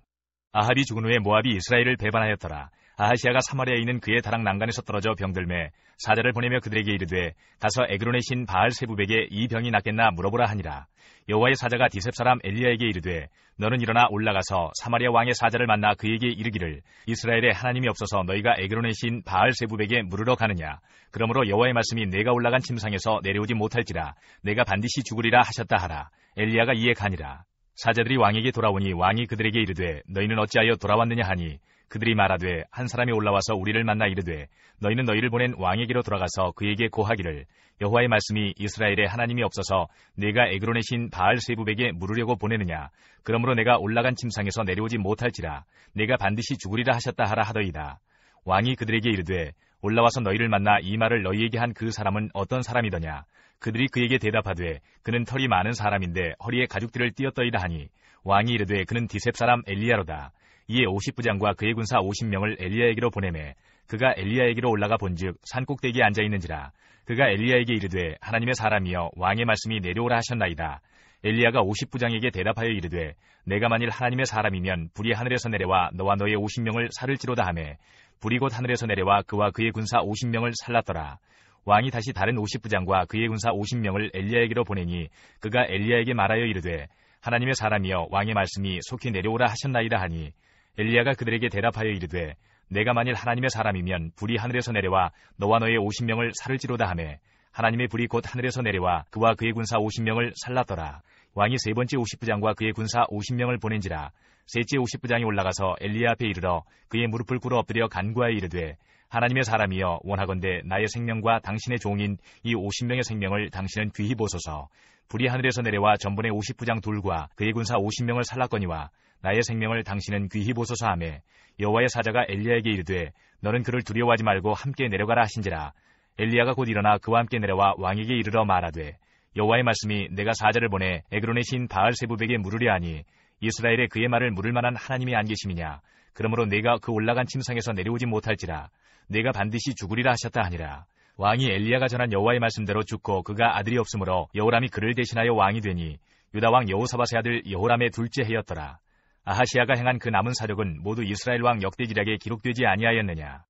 아합이 죽은 후에 모압이 이스라엘을 배반하였더라. 아하시야가 사마리아에 있는 그의 다락 난간에서 떨어져 병들매 사자를 보내며 그들에게 이르되 가서 에그론의 신 바알 세부백에 이 병이 낫겠나 물어보라 하니라. 여호와의 사자가 디셉 사람 엘리야에게 이르되 너는 일어나 올라가서 사마리아 왕의 사자를 만나 그에게 이르기를 이스라엘에 하나님이 없어서 너희가 에그론의 신 바알 세부백에 물으러 가느냐. 그러므로 여호와의 말씀이 내가 올라간 침상에서 내려오지 못할지라 내가 반드시 죽으리라 하셨다 하라. 엘리야가 이에 가니라. 사자들이 왕에게 돌아오니 왕이 그들에게 이르되 너희는 어찌하여 돌아왔느냐 하니 그들이 말하되 한 사람이 올라와서 우리를 만나 이르되 너희는 너희를 보낸 왕에게로 돌아가서 그에게 고하기를 여호와의 말씀이 이스라엘에 하나님이 없어서 내가 에그론의 신 바알 세부백에 물으려고 보내느냐. 그러므로 내가 올라간 침상에서 내려오지 못할지라 내가 반드시 죽으리라 하셨다 하라 하더이다. 왕이 그들에게 이르되 올라와서 너희를 만나 이 말을 너희에게 한 그 사람은 어떤 사람이더냐. 그들이 그에게 대답하되 그는 털이 많은 사람인데 허리에 가죽띠를 띄었더이다 하니 왕이 이르되 그는 디셉 사람 엘리야로다. 이에 50부장과 그의 군사 50명을 엘리야에게로 보내매 그가 엘리야에게로 올라가 본즉 산꼭대기에 앉아있는지라. 그가 엘리야에게 이르되 하나님의 사람이여 왕의 말씀이 내려오라 하셨나이다. 엘리야가 50부장에게 대답하여 이르되 내가 만일 하나님의 사람이면 불이 하늘에서 내려와 너와 너의 50명을 살을지로다 하매 불이 곧 하늘에서 내려와 그와 그의 군사 50명을 살랐더라. 왕이 다시 다른 50부장과 그의 군사 50명을 엘리야에게로 보내니 그가 엘리야에게 말하여 이르되 하나님의 사람이여 왕의 말씀이 속히 내려오라 하셨나이다 하니 엘리야가 그들에게 대답하여 이르되 내가 만일 하나님의 사람이면 불이 하늘에서 내려와 너와 너의 50명을 살을지로다 하매 하나님의 불이 곧 하늘에서 내려와 그와 그의 군사 50명을 살랐더라. 왕이 세 번째 50부장과 그의 군사 50명을 보낸지라. 셋째 50부장이 올라가서 엘리야 앞에 이르러 그의 무릎을 꿇어 엎드려 간구하여 이르되 하나님의 사람이여 원하건대 나의 생명과 당신의 종인 이 50명의 생명을 당신은 귀히 보소서. 불이 하늘에서 내려와 전번의 50부장 둘과 그의 군사 50명을 살랐거니와 나의 생명을 당신은 귀히 보소서 하매 여호와의 사자가 엘리야에게 이르되 너는 그를 두려워하지 말고 함께 내려가라 하신지라. 엘리야가 곧 일어나 그와 함께 내려와 왕에게 이르러 말하되 여호와의 말씀이 내가 사자를 보내 에그론의 신 바알세부백에 물으려 하니 이스라엘에 그의 말을 물을 만한 하나님이 안 계심이냐. 그러므로 내가 그 올라간 침상에서 내려오지 못할지라. 내가 반드시 죽으리라 하셨다 하니라. 왕이 엘리야가 전한 여호와의 말씀대로 죽고 그가 아들이 없으므로 여호람이 그를 대신하여 왕이 되니 유다 왕 여호사밧의 아들 여호람의 둘째 해였더라. 아하시야가 행한 그 남은 사력은 모두 이스라엘 왕 역대기략에 기록되지 아니하였느냐.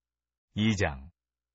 2장.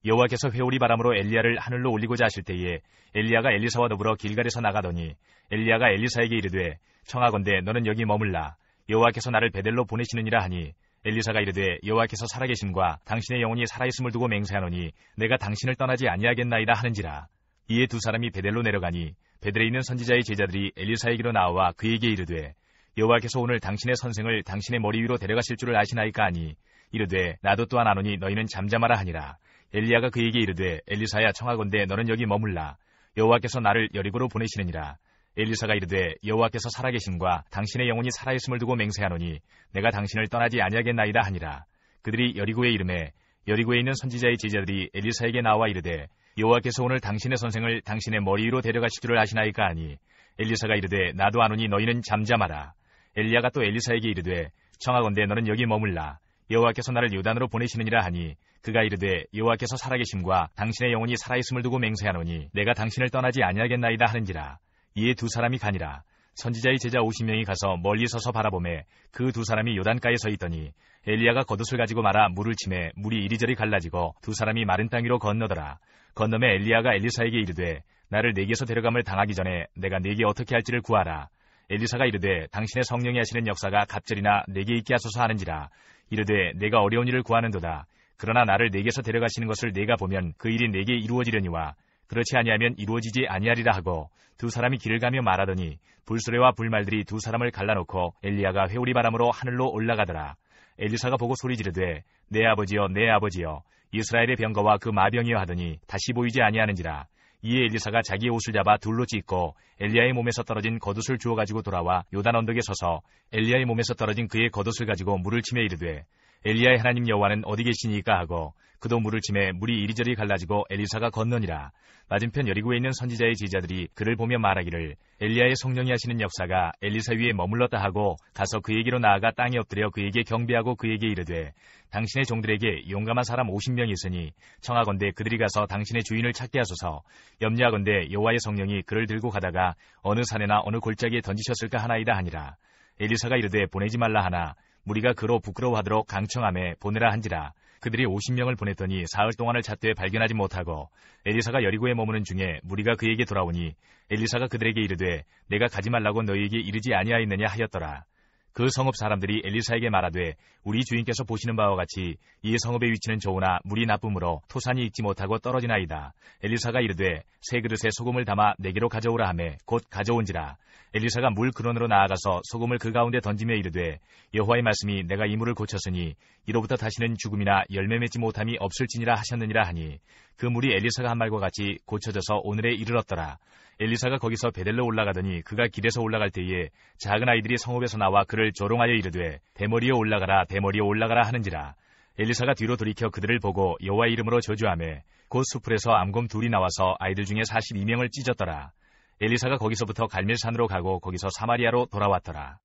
여호와께서 회오리 바람으로 엘리야를 하늘로 올리고자 하실 때에 엘리야가 엘리사와 더불어 길갈에서 나가더니 엘리야가 엘리사에게 이르되 청하건대 너는 여기 머물라. 여호와께서 나를 베델로 보내시느니라 하니 엘리사가 이르되 여호와께서 살아계심과 당신의 영혼이 살아있음을 두고 맹세하노니 내가 당신을 떠나지 아니하겠나이다 하는지라. 이에 두 사람이 베델로 내려가니 베델에 있는 선지자의 제자들이 엘리사에게로 나와 그에게 이르되 여호와께서 오늘 당신의 선생을 당신의 머리 위로 데려가실 줄을 아시나이까 하니 이르되 나도 또한 아노니 너희는 잠잠하라 하니라. 엘리야가 그에게 이르되 엘리사야 청하건대 너는 여기 머물라. 여호와께서 나를 여리고로 보내시느니라. 엘리사가 이르되 여호와께서 살아계심과 당신의 영혼이 살아있음을 두고 맹세하노니 내가 당신을 떠나지 아니하겠나이다 하니라. 그들이 여리고에 이르매 여리고에 있는 선지자의 제자들이 엘리사에게 나와 이르되 여호와께서 오늘 당신의 선생을 당신의 머리 위로 데려가실 줄을 아시나이까 하니 엘리사가 이르되 나도 아노니 너희는 잠잠하라. 엘리야가 또 엘리사에게 이르되 청하건대 너는 여기 머물라. 여호와께서 나를 요단으로 보내시느니라 하니 그가 이르되 여호와께서 살아계심과 당신의 영혼이 살아있음을 두고 맹세하노니 내가 당신을 떠나지 아니하겠나이다 하는지라. 이에 두 사람이 가니라. 선지자의 제자 50명이 가서 멀리 서서 바라보매 그 두 사람이 요단가에 서 있더니 엘리야가 겉옷을 가지고 말아 물을 치매 물이 이리저리 갈라지고 두 사람이 마른 땅 위로 건너더라. 건너매 엘리야가 엘리사에게 이르되 나를 네게서 데려감을 당하기 전에 내가 네게 어떻게 할지를 구하라. 엘리사가 이르되 당신의 성령이 하시는 역사가 갑절이나 내게 있게 하소서 하는지라. 이르되 내가 어려운 일을 구하는도다. 그러나 나를 네게서 데려가시는 것을 내가 보면 그 일이 내게 이루어지려니와 그렇지 아니하면 이루어지지 아니하리라 하고 두 사람이 길을 가며 말하더니 불수레와 불말들이 두 사람을 갈라놓고 엘리야가 회오리 바람으로 하늘로 올라가더라. 엘리사가 보고 소리 지르되 내 아버지여 내 아버지여 이스라엘의 병거와 그 마병이여 하더니 다시 보이지 아니하는지라. 이에 엘리사가 자기의 옷을 잡아 둘로 찢고 엘리야의 몸에서 떨어진 겉옷을 주워 가지고 돌아와 요단 언덕에 서서 엘리야의 몸에서 떨어진 그의 겉옷을 가지고 물을 치매 이르되 엘리야의 하나님 여호와는 어디 계시니까 하고 그도 물을 치매 물이 이리저리 갈라지고 엘리사가 건너니라. 맞은편 여리고에 있는 선지자의 제자들이 그를 보며 말하기를 엘리야의 성령이 하시는 역사가 엘리사 위에 머물렀다 하고 가서 그에게로 나아가 땅에 엎드려 그에게 경배하고 그에게 이르되 당신의 종들에게 용감한 사람 50명이 있으니 청하건대 그들이 가서 당신의 주인을 찾게 하소서. 염려하건대 여호와의 성령이 그를 들고 가다가 어느 산에나 어느 골짜기에 던지셨을까 하나이다 하니라. 엘리사가 이르되 보내지 말라 하나 무리가 그로 부끄러워하도록 강청함에 보내라 한지라. 그들이 50명을 보냈더니 사흘 동안을 찾되 발견하지 못하고 엘리사가 여리고에 머무는 중에 무리가 그에게 돌아오니 엘리사가 그들에게 이르되 내가 가지 말라고 너희에게 이르지 아니하였느냐 하였더라. 그 성읍 사람들이 엘리사에게 말하되 우리 주인께서 보시는 바와 같이 이 성읍의 위치는 좋으나 물이 나쁨으로 토산이 익지 못하고 떨어지나이다. 엘리사가 이르되 새 그릇에 소금을 담아 내게로 가져오라 하매 곧 가져온지라. 엘리사가 물 근원으로 나아가서 소금을 그 가운데 던지며 이르되 여호와의 말씀이 내가 이 물을 고쳤으니 이로부터 다시는 죽음이나 열매 맺지 못함이 없을지니라 하셨느니라 하니 그 물이 엘리사가 한 말과 같이 고쳐져서 오늘에 이르렀더라. 엘리사가 거기서 베델로 올라가더니 그가 길에서 올라갈 때에 작은 아이들이 성읍에서 나와 그를 조롱하여 이르되 대머리에 올라가라 대머리에 올라가라 하는지라. 엘리사가 뒤로 돌이켜 그들을 보고 여호와의 이름으로 저주하매 곧 수풀에서 암곰 둘이 나와서 아이들 중에 42명을 찢었더라. 엘리사가 거기서부터 갈멜산으로 가고 거기서 사마리아로 돌아왔더라.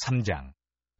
3장.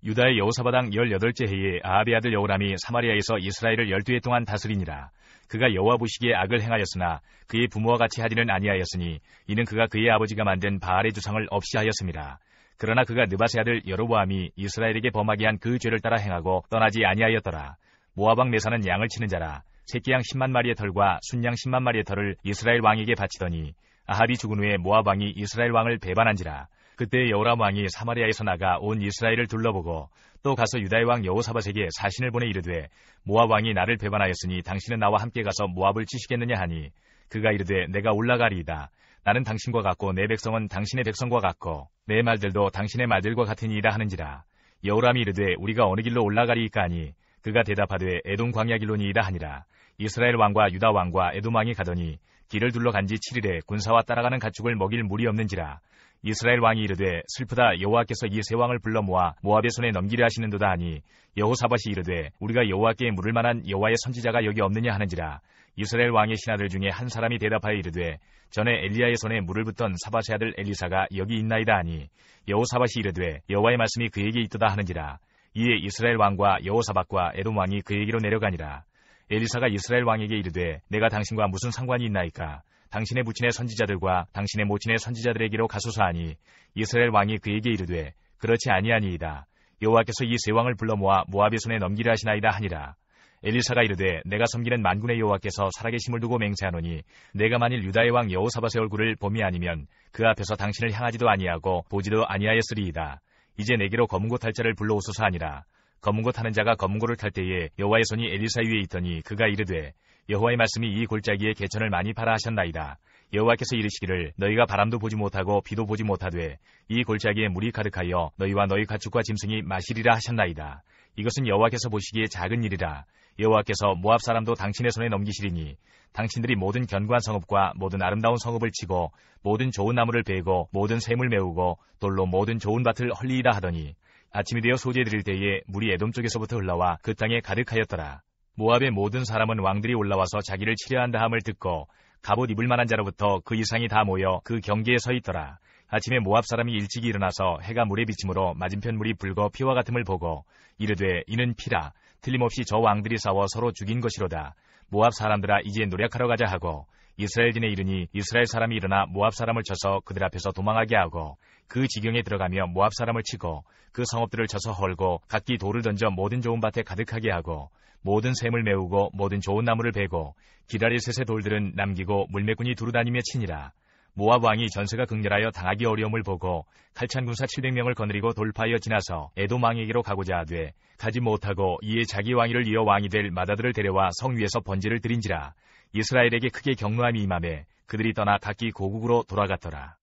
유다의 여호사밧 왕 18째 해에 아합의 아들 여호람이 사마리아에서 이스라엘을 12해 동안 다스리니라. 그가 여호와 보시기에 악을 행하였으나 그의 부모와 같이 하지는 아니하였으니 이는 그가 그의 아버지가 만든 바알의 주상을 없이 하였음이라. 그러나 그가 느밧의 아들 여로보암이 이스라엘에게 범하게 한 그 죄를 따라 행하고 떠나지 아니하였더라. 모압 왕 메사는 양을 치는 자라. 새끼양 10만 마리의 털과 순양 10만 마리의 털을 이스라엘 왕에게 바치더니 아합이 죽은 후에 모압 왕이 이스라엘 왕을 배반한지라. 그때 여호람 왕이 사마리아에서 나가 온 이스라엘을 둘러보고 또 가서 유다의 왕 여호사밧에게 사신을 보내 이르되 모압 왕이 나를 배반하였으니 당신은 나와 함께 가서 모압을 치시겠느냐 하니 그가 이르되 내가 올라가리이다. 나는 당신과 같고 내 백성은 당신의 백성과 같고 내 말들도 당신의 말들과 같으니이다 하는지라. 여호람이 이르되 우리가 어느 길로 올라가리이까 하니 그가 대답하되 에돔 광야 길로니이다 하니라. 이스라엘 왕과 유다 왕과 에돔 왕이 가더니 길을 둘러간 지 7일에 군사와 따라가는 가축을 먹일 물이 없는지라. 이스라엘 왕이 이르되 슬프다, 여호와께서 이 세 왕을 불러 모아 모압의 손에 넘기려 하시는도다 하니 여호사밧이 이르되 우리가 여호와께 물을 만한 여호와의 선지자가 여기 없느냐 하는지라. 이스라엘 왕의 신하들 중에 한 사람이 대답하여 이르되 전에 엘리야의 손에 물을 붓던 사밧의 아들 엘리사가 여기 있나이다 하니 여호사밧이 이르되 여호와의 말씀이 그에게 있도다 하는지라. 이에 이스라엘 왕과 여호사밧과 에돔 왕이 그에게로 내려가니라. 엘리사가 이스라엘 왕에게 이르되 내가 당신과 무슨 상관이 있나이까? 당신의 부친의 선지자들과 당신의 모친의 선지자들에게로 가소서 하니 이스라엘 왕이 그에게 이르되 그렇지 아니하니이다. 여호와께서 이 세 왕을 불러 모아 모압의 손에 넘기려 하시나이다 하니라. 엘리사가 이르되 내가 섬기는 만군의 여호와께서 살아계심을 두고 맹세하노니 내가 만일 유다의 왕 여호사밧의 얼굴을 봄이 아니면 그 앞에서 당신을 향하지도 아니하고 보지도 아니하였으리이다. 이제 내게로 검은고 탈 자를 불러오소서 하니라. 검은고 타는 자가 검은고를 탈 때에 여호와의 손이 엘리사 위에 있더니 그가 이르되 여호와의 말씀이 이 골짜기에 개천을 많이 파라 하셨나이다. 여호와께서 이르시기를 너희가 바람도 보지 못하고 비도 보지 못하되 이 골짜기에 물이 가득하여 너희와 너희 가축과 짐승이 마시리라 하셨나이다. 이것은 여호와께서 보시기에 작은 일이라. 여호와께서 모압 사람도 당신의 손에 넘기시리니 당신들이 모든 견고한 성읍과 모든 아름다운 성읍을 치고 모든 좋은 나무를 베고 모든 샘을 메우고 돌로 모든 좋은 밭을 헐리이다 하더니 아침이 되어 소재 드릴 때에 물이 에돔 쪽에서부터 흘러와 그 땅에 가득하였더라. 모압의 모든 사람은 왕들이 올라와서 자기를 치려한다 함을 듣고 갑옷 입을 만한 자로부터 그 이상이 다 모여 그 경계에 서 있더라. 아침에 모압 사람이 일찍이 일어나서 해가 물에 비침으로 맞은편 물이 붉어 피와 같음을 보고 이르되 이는 피라. 틀림없이 저 왕들이 싸워 서로 죽인 것이로다. 모압 사람들아 이제 노력하러 가자 하고 이스라엘진에 이르니 이스라엘 사람이 일어나 모압 사람을 쳐서 그들 앞에서 도망하게 하고 그 지경에 들어가며 모압 사람을 치고 그 성읍들을 쳐서 헐고 각기 돌을 던져 모든 좋은 밭에 가득하게 하고 모든 샘을 메우고 모든 좋은 나무를 베고 기라리셋의 돌들은 남기고 물매꾼이 두루다니며 치니라. 모압 왕이 전세가 극렬하여 당하기 어려움을 보고 칼찬 군사 700명을 거느리고 돌파하여 지나서 에돔 왕에게로 가고자 하되 가지 못하고 이에 자기 왕위를 이어 왕이 될 마다들을 데려와 성 위에서 번제를 드린지라. 이스라엘에게 크게 경노함이 임하매 그들이 떠나 각기 고국으로 돌아갔더라.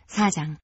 4장.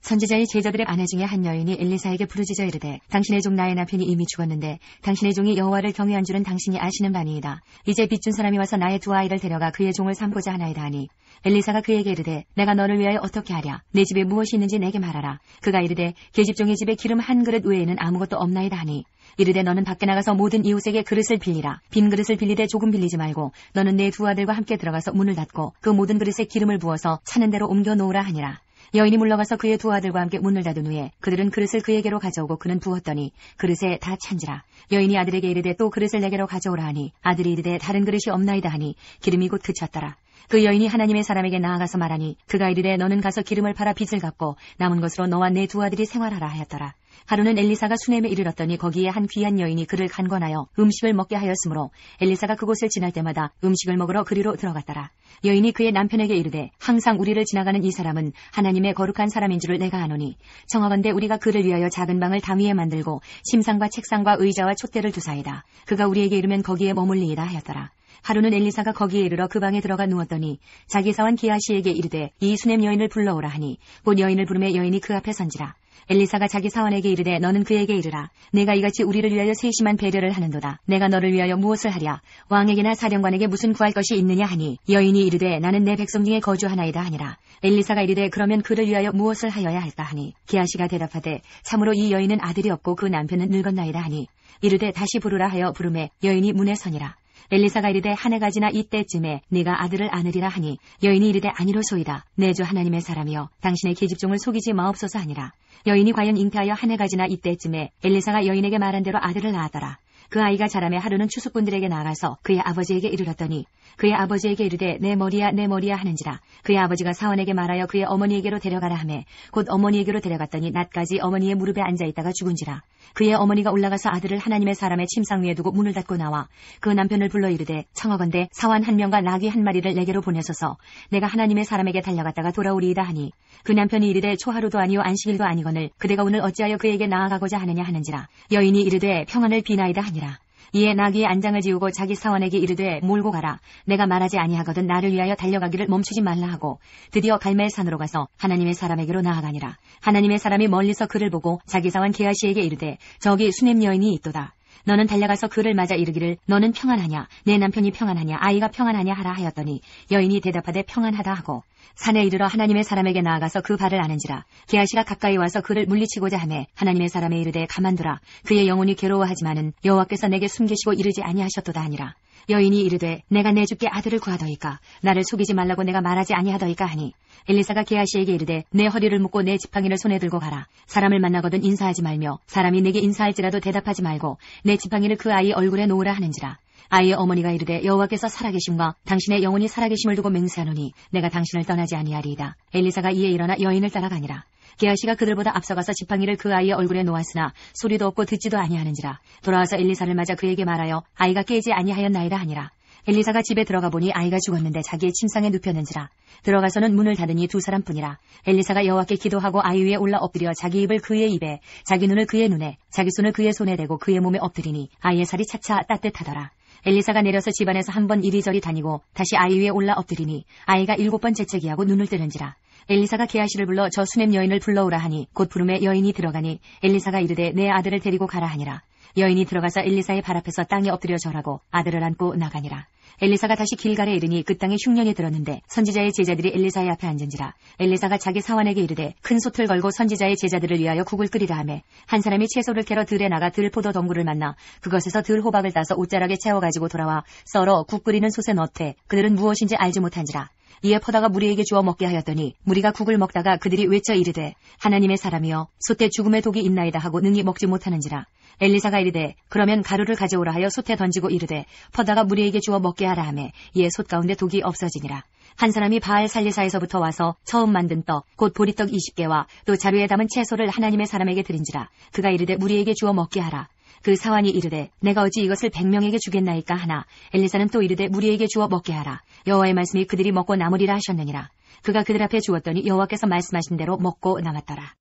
선지자의 제자들의 아내 중에 한 여인이 엘리사에게 부르짖어 이르되 당신의 종 나의 남편이 이미 죽었는데 당신의 종이 여호와를 경외한 줄은 당신이 아시는 바니이다. 이제 빚준 사람이 와서 나의 두 아이를 데려가 그의 종을 삼고자 하나이다 하니 엘리사가 그에게 이르되 내가 너를 위하여 어떻게 하랴? 내 집에 무엇이 있는지 내게 말하라. 그가 이르되 계집종의 집에 기름 한 그릇 외에는 아무것도 없나이다 하니 이르되 너는 밖에 나가서 모든 이웃에게 그릇을 빌리라. 빈 그릇을 빌리되 조금 빌리지 말고 너는 내 두 아들과 함께 들어가서 문을 닫고 그 모든 그릇에 기름을 부어서 차는 대로 옮겨 놓으라 하니라. 여인이 물러가서 그의 두 아들과 함께 문을 닫은 후에 그들은 그릇을 그에게로 가져오고 그는 부었더니 그릇에 다 찬지라. 여인이 아들에게 이르되 또 그릇을 내게로 가져오라 하니 아들이 이르되 다른 그릇이 없나이다 하니 기름이 곧 그쳤더라. 그 여인이 하나님의 사람에게 나아가서 말하니 그가 이르되 너는 가서 기름을 팔아 빚을 갚고 남은 것으로 너와 내 두 아들이 생활하라 하였더라. 하루는 엘리사가 수넴에 이르렀더니 거기에 한 귀한 여인이 그를 간권하여 음식을 먹게 하였으므로 엘리사가 그곳을 지날 때마다 음식을 먹으러 그리로 들어갔더라. 여인이 그의 남편에게 이르되 항상 우리를 지나가는 이 사람은 하나님의 거룩한 사람인 줄을 내가 아노니 청하건대 우리가 그를 위하여 작은 방을 담 위에 만들고 침상과 책상과 의자와 촛대를 두사이다. 그가 우리에게 이르면 거기에 머물리이다 하였더라. 하루는 엘리사가 거기에 이르러 그 방에 들어가 누웠더니 자기 사원 기하시에게 이르되 이 수넴 여인을 불러오라 하니 곧 여인을 부르매 여인이 그 앞에 선지라. 엘리사가 자기 사원에게 이르되 너는 그에게 이르라. 내가 이같이 우리를 위하여 세심한 배려를 하는도다. 내가 너를 위하여 무엇을 하랴? 왕에게나 사령관에게 무슨 구할 것이 있느냐 하니 여인이 이르되 나는 내 백성 중에 거주하나이다 하니라. 엘리사가 이르되 그러면 그를 위하여 무엇을 하여야 할까 하니 기하시가 대답하되 참으로 이 여인은 아들이 없고 그 남편은 늙었나이다 하니 이르되 다시 부르라 하여 부르매 여인이 문에 서니라. 엘리사가 이르되 한 해가 지나 이때쯤에 네가 아들을 안으리라 하니 여인이 이르되 아니로소이다. 내 주 하나님의 사람이여 당신의 계집종을 속이지 마옵소서 하니라. 여인이 과연 잉태하여 한 해가 지나 이때쯤에 엘리사가 여인에게 말한 대로 아들을 낳았더라. 그 아이가 자라매 하루는 추수꾼들에게 나가서 그의 아버지에게 이르렀더니 그의 아버지에게 이르되 내 머리야 내 머리야 하는지라. 그의 아버지가 사원에게 말하여 그의 어머니에게로 데려가라 하매 곧 어머니에게로 데려갔더니 낮까지 어머니의 무릎에 앉아있다가 죽은지라. 그의 어머니가 올라가서 아들을 하나님의 사람의 침상 위에 두고 문을 닫고 나와 그 남편을 불러 이르되 청하건대 사원 한 명과 나귀 한 마리를 내게로 보내소서. 내가 하나님의 사람에게 달려갔다가 돌아오리이다 하니 그 남편이 이르되 초하루도 아니요 안식일도 아니거늘 그대가 오늘 어찌하여 그에게 나아가고자 하느냐 하는지라. 여인이 이르되 평안을 비나이다 하니라. 이에 나귀의 안장을 지우고 자기 사원에게 이르되 몰고 가라. 내가 말하지 아니하거든 나를 위하여 달려가기를 멈추지 말라 하고 드디어 갈멜산으로 가서 하나님의 사람에게로 나아가니라. 하나님의 사람이 멀리서 그를 보고 자기 사원 게하시에게 이르되 저기 수넴 여인이 있도다. 너는 달려가서 그를 맞아 이르기를 너는 평안하냐 내 남편이 평안하냐 아이가 평안하냐 하라 하였더니 여인이 대답하되 평안하다 하고 산에 이르러 하나님의 사람에게 나아가서 그 발을 아는지라 게하시가 가까이 와서 그를 물리치고자 하매 하나님의 사람에 이르되 가만두라 그의 영혼이 괴로워하지만은 여호와께서 내게 숨기시고 이르지 아니하셨도다 하니라. 여인이 이르되 내가 내 주께 아들을 구하더이까 나를 속이지 말라고 내가 말하지 아니하더이까 하니 엘리사가 게하시에게 이르되 내 허리를 묶고 내 지팡이를 손에 들고 가라. 사람을 만나거든 인사하지 말며 사람이 내게 인사할지라도 대답하지 말고 내 지팡이를 그 아이 얼굴에 놓으라 하는지라. 아이의 어머니가 이르되 여호와께서 살아계심과 당신의 영혼이 살아계심을 두고 맹세하노니 내가 당신을 떠나지 아니하리이다. 엘리사가 이에 일어나 여인을 따라가니라. 게하시가 그들보다 앞서가서 지팡이를 그 아이의 얼굴에 놓았으나 소리도 없고 듣지도 아니하는지라. 돌아와서 엘리사를 맞아 그에게 말하여 아이가 깨지 아니하였나이다 하니라. 엘리사가 집에 들어가 보니 아이가 죽었는데 자기의 침상에 눕혔는지라. 들어가서는 문을 닫으니 두 사람뿐이라. 엘리사가 여호와께 기도하고 아이 위에 올라 엎드려 자기 입을 그의 입에 자기 눈을 그의 눈에 자기 손을 그의 손에 대고 그의 몸에 엎드리니 아이의 살이 차차 따뜻하더라. 엘리사가 내려서 집안에서 한 번 이리저리 다니고 다시 아이 위에 올라 엎드리니 아이가 7번 재채기하고 눈을 뜨는지라. 엘리사가 게하시를 불러 저 수냄 여인을 불러오라 하니 곧 부름에 여인이 들어가니 엘리사가 이르되 내 아들을 데리고 가라 하니라. 여인이 들어가서 엘리사의 발 앞에서 땅에 엎드려 절하고 아들을 안고 나가니라. 엘리사가 다시 길갈에 이르니 그 땅에 흉년이 들었는데 선지자의 제자들이 엘리사의 앞에 앉은지라. 엘리사가 자기 사환에게 이르되 큰 솥을 걸고 선지자의 제자들을 위하여 국을 끓이라 하매 한 사람이 채소를 캐러 들에 나가 들포도 덩굴을 만나 그것에서 들호박을 따서 옷자락에 채워가지고 돌아와 썰어 국 끓이는 솥에 넣되 그들은 무엇인지 알지 못한지라. 이에 퍼다가 무리에게 주어 먹게 하였더니 무리가 국을 먹다가 그들이 외쳐 이르되 하나님의 사람이여 솥에 죽음의 독이 있나이다 하고 능히 먹지 못하는지라. 엘리사가 이르되 그러면 가루를 가져오라 하여 솥에 던지고 이르되 퍼다가 무리에게 주어 먹게 하라 하매 이에 솥 가운데 독이 없어지니라. 한 사람이 바알 살리사에서부터 와서 처음 만든 떡 곧 보리떡 20개와 또 자루에 담은 채소를 하나님의 사람에게 드린지라. 그가 이르되 무리에게 주어 먹게 하라. 그 사환이 이르되 내가 어찌 이것을 100명에게 주겠나이까 하나 엘리사는 또 이르되 무리에게 주어 먹게 하라. 여호와의 말씀이 그들이 먹고 남으리라 하셨느니라. 그가 그들 앞에 주었더니 여호와께서 말씀하신 대로 먹고 남았더라.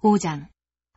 5장.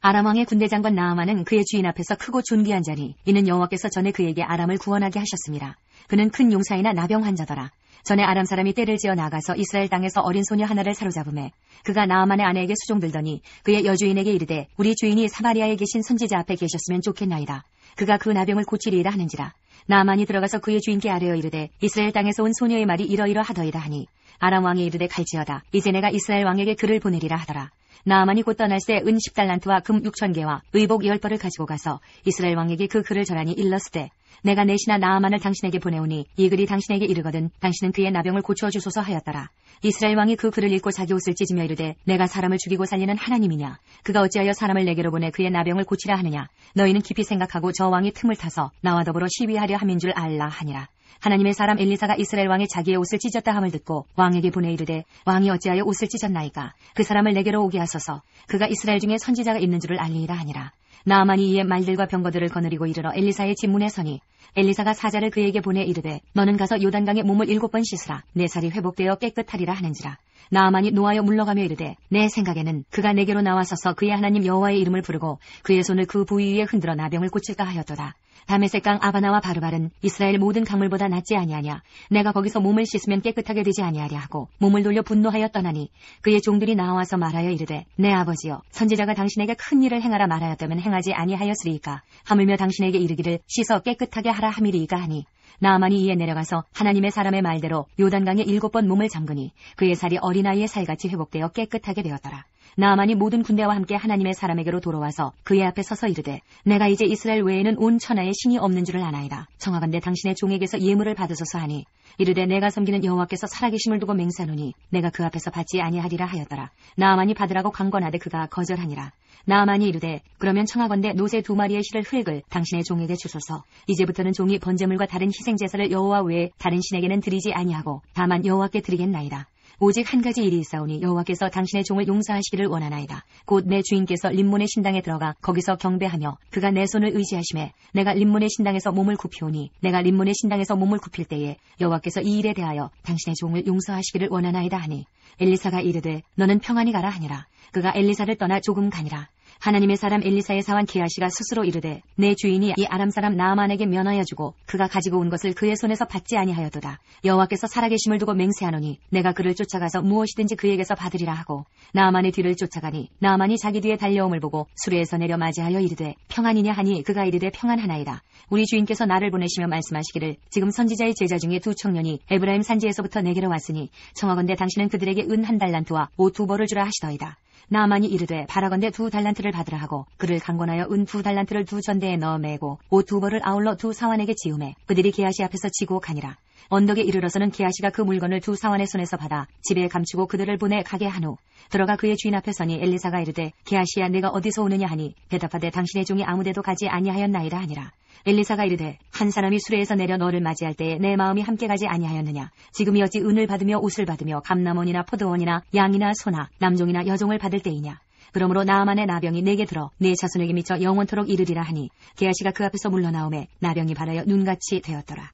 아람 왕의 군대 장관 나아만은 그의 주인 앞에서 크고 존귀한 자니 이는 여호와께서 전에 그에게 아람을 구원하게 하셨습니다. 그는 큰 용사이나 나병 환자더라. 전에 아람 사람이 떼를 지어 나가서 이스라엘 땅에서 어린 소녀 하나를 사로잡음에 그가 나아만의 아내에게 수종들더니 그의 여주인에게 이르되 우리 주인이 사마리아에 계신 선지자 앞에 계셨으면 좋겠나이다. 그가 그 나병을 고치리이다 하는지라. 나아만이 들어가서 그의 주인께 아뢰어 이르되 이스라엘 땅에서 온 소녀의 말이 이러이러하더이다 하니 아람 왕이 이르되 갈지어다. 이제 내가 이스라엘 왕에게 글을 보내리라 하더라. 나아만이 곧 떠날새 은 10달란트와 금 6,000개와 의복 10벌을 가지고 가서 이스라엘 왕에게 그 글을 전하니 일렀으되 내가 내시나 나아만을 당신에게 보내오니 이 글이 당신에게 이르거든 당신은 그의 나병을 고쳐 주소서 하였더라. 이스라엘 왕이 그 글을 읽고 자기 옷을 찢으며 이르되 내가 사람을 죽이고 살리는 하나님이냐. 그가 어찌하여 사람을 내게로 보내 그의 나병을 고치라 하느냐. 너희는 깊이 생각하고 저 왕이 틈을 타서 나와 더불어 시위하려 함인 줄 알라 하니라. 하나님의 사람 엘리사가 이스라엘 왕이 자기의 옷을 찢었다 함을 듣고 왕에게 보내 이르되 왕이 어찌하여 옷을 찢었나이까. 그 사람을 내게로 오게 하소서. 그가 이스라엘 중에 선지자가 있는 줄을 알리이라 하니라. 나아만이 이에 말들과 병거들을 거느리고 이르러 엘리사의 집 문에 서니 엘리사가 사자를 그에게 보내 이르되 너는 가서 요단강에 몸을 7번 씻으라. 내 살이 회복되어 깨끗하리라 하는지라. 나아만이 노하여 물러가며 이르되 내 생각에는 그가 내게로 나와서서 그의 하나님 여호와의 이름을 부르고 그의 손을 그 부위 위에 흔들어 나병을 고칠까 하였도다. 다메섹강 아바나와 바르발은 이스라엘 모든 강물보다 낫지 아니하냐. 내가 거기서 몸을 씻으면 깨끗하게 되지 아니하랴 하고 몸을 돌려 분노하여 떠나니 그의 종들이 나와서 말하여 이르되 내 아버지여 선지자가 당신에게 큰 일을 행하라 말하였다면 행하지 아니하였으리이까. 하물며 당신에게 이르기를 씻어 깨끗하게 하라 함이리이까 하니 나아만이 이에 내려가서 하나님의 사람의 말대로 요단강에 7번 몸을 잠그니 그의 살이 어린아이의 살같이 회복되어 깨끗하게 되었더라. 나아만이 모든 군대와 함께 하나님의 사람에게로 돌아와서 그의 앞에 서서 이르되 내가 이제 이스라엘 외에는 온 천하에 신이 없는 줄을 아나이다. 청하건대 당신의 종에게서 예물을 받으소서 하니 이르되 내가 섬기는 여호와께서 살아계심을 두고 맹세하노니 내가 그 앞에서 받지 아니하리라 하였더라. 나아만이 받으라고 강권하되 그가 거절하니라. 나아만이 이르되 그러면 청하건대 노새 2마리의 실을 흙을 당신의 종에게 주소서. 이제부터는 종이 번제물과 다른 희생제사를 여호와 외에 다른 신에게는 드리지 아니하고 다만 여호와께 드리겠나이다. 오직 한 가지 일이 있사오니 여호와께서 당신의 종을 용서하시기를 원하나이다. 곧 내 주인께서 림몬의 신당에 들어가 거기서 경배하며 그가 내 손을 의지하심에 내가 림몬의 신당에서 몸을 굽히오니 내가 림몬의 신당에서 몸을 굽힐 때에 여호와께서 이 일에 대하여 당신의 종을 용서하시기를 원하나이다 하니 엘리사가 이르되 너는 평안히 가라 하니라. 그가 엘리사를 떠나 조금 가니라. 하나님의 사람 엘리사의 사환 게하시가 스스로 이르되 내 주인이 이 아람 사람 나아만에게 면하여 주고 그가 가지고 온 것을 그의 손에서 받지 아니하였도다. 여호와께서 살아계심을 두고 맹세하노니 내가 그를 쫓아가서 무엇이든지 그에게서 받으리라 하고 나아만의 뒤를 쫓아가니 나아만이 자기 뒤에 달려옴을 보고 수레에서 내려 맞이하여 이르되 평안이냐 하니 그가 이르되 평안하나이다. 우리 주인께서 나를 보내시며 말씀하시기를 지금 선지자의 제자 중에 두 청년이 에브라임 산지에서부터 내게로 왔으니 청하건대 당신은 그들에게 은 1달란트와 옷 2벌을 주라 하시더이다. 나아만이 이르되 바라건대 2달란트를 받으라 하고 그를 강권하여 은 2달란트를 2전대에 넣어 매고 옷 2벌을 아울러 2사환에게 지우매 그들이 게하시 앞에서 지고 가니라. 언덕에 이르러서는 게하시가 그 물건을 2사환의 손에서 받아 집에 감추고 그들을 보내 가게 한 후 들어가 그의 주인 앞에 서니 엘리사가 이르되 게하시야 내가 어디서 오느냐 하니 대답하되 당신의 종이 아무데도 가지 아니하였나이다 하니라. 엘리사가 이르되 한 사람이 수레에서 내려 너를 맞이할 때에 내 마음이 함께 가지 아니하였느냐. 지금이 어찌 은을 받으며 옷을 받으며 감남원이나 포도원이나 양이나 소나 남종이나 여종을 받을 때이냐. 그러므로 나아만의 나병이 내게 들어 내 자손에게 미쳐 영원토록 이르리라 하니 게하시가 그 앞에서 물러나오매 나병이 발하여 눈같이 되었더라.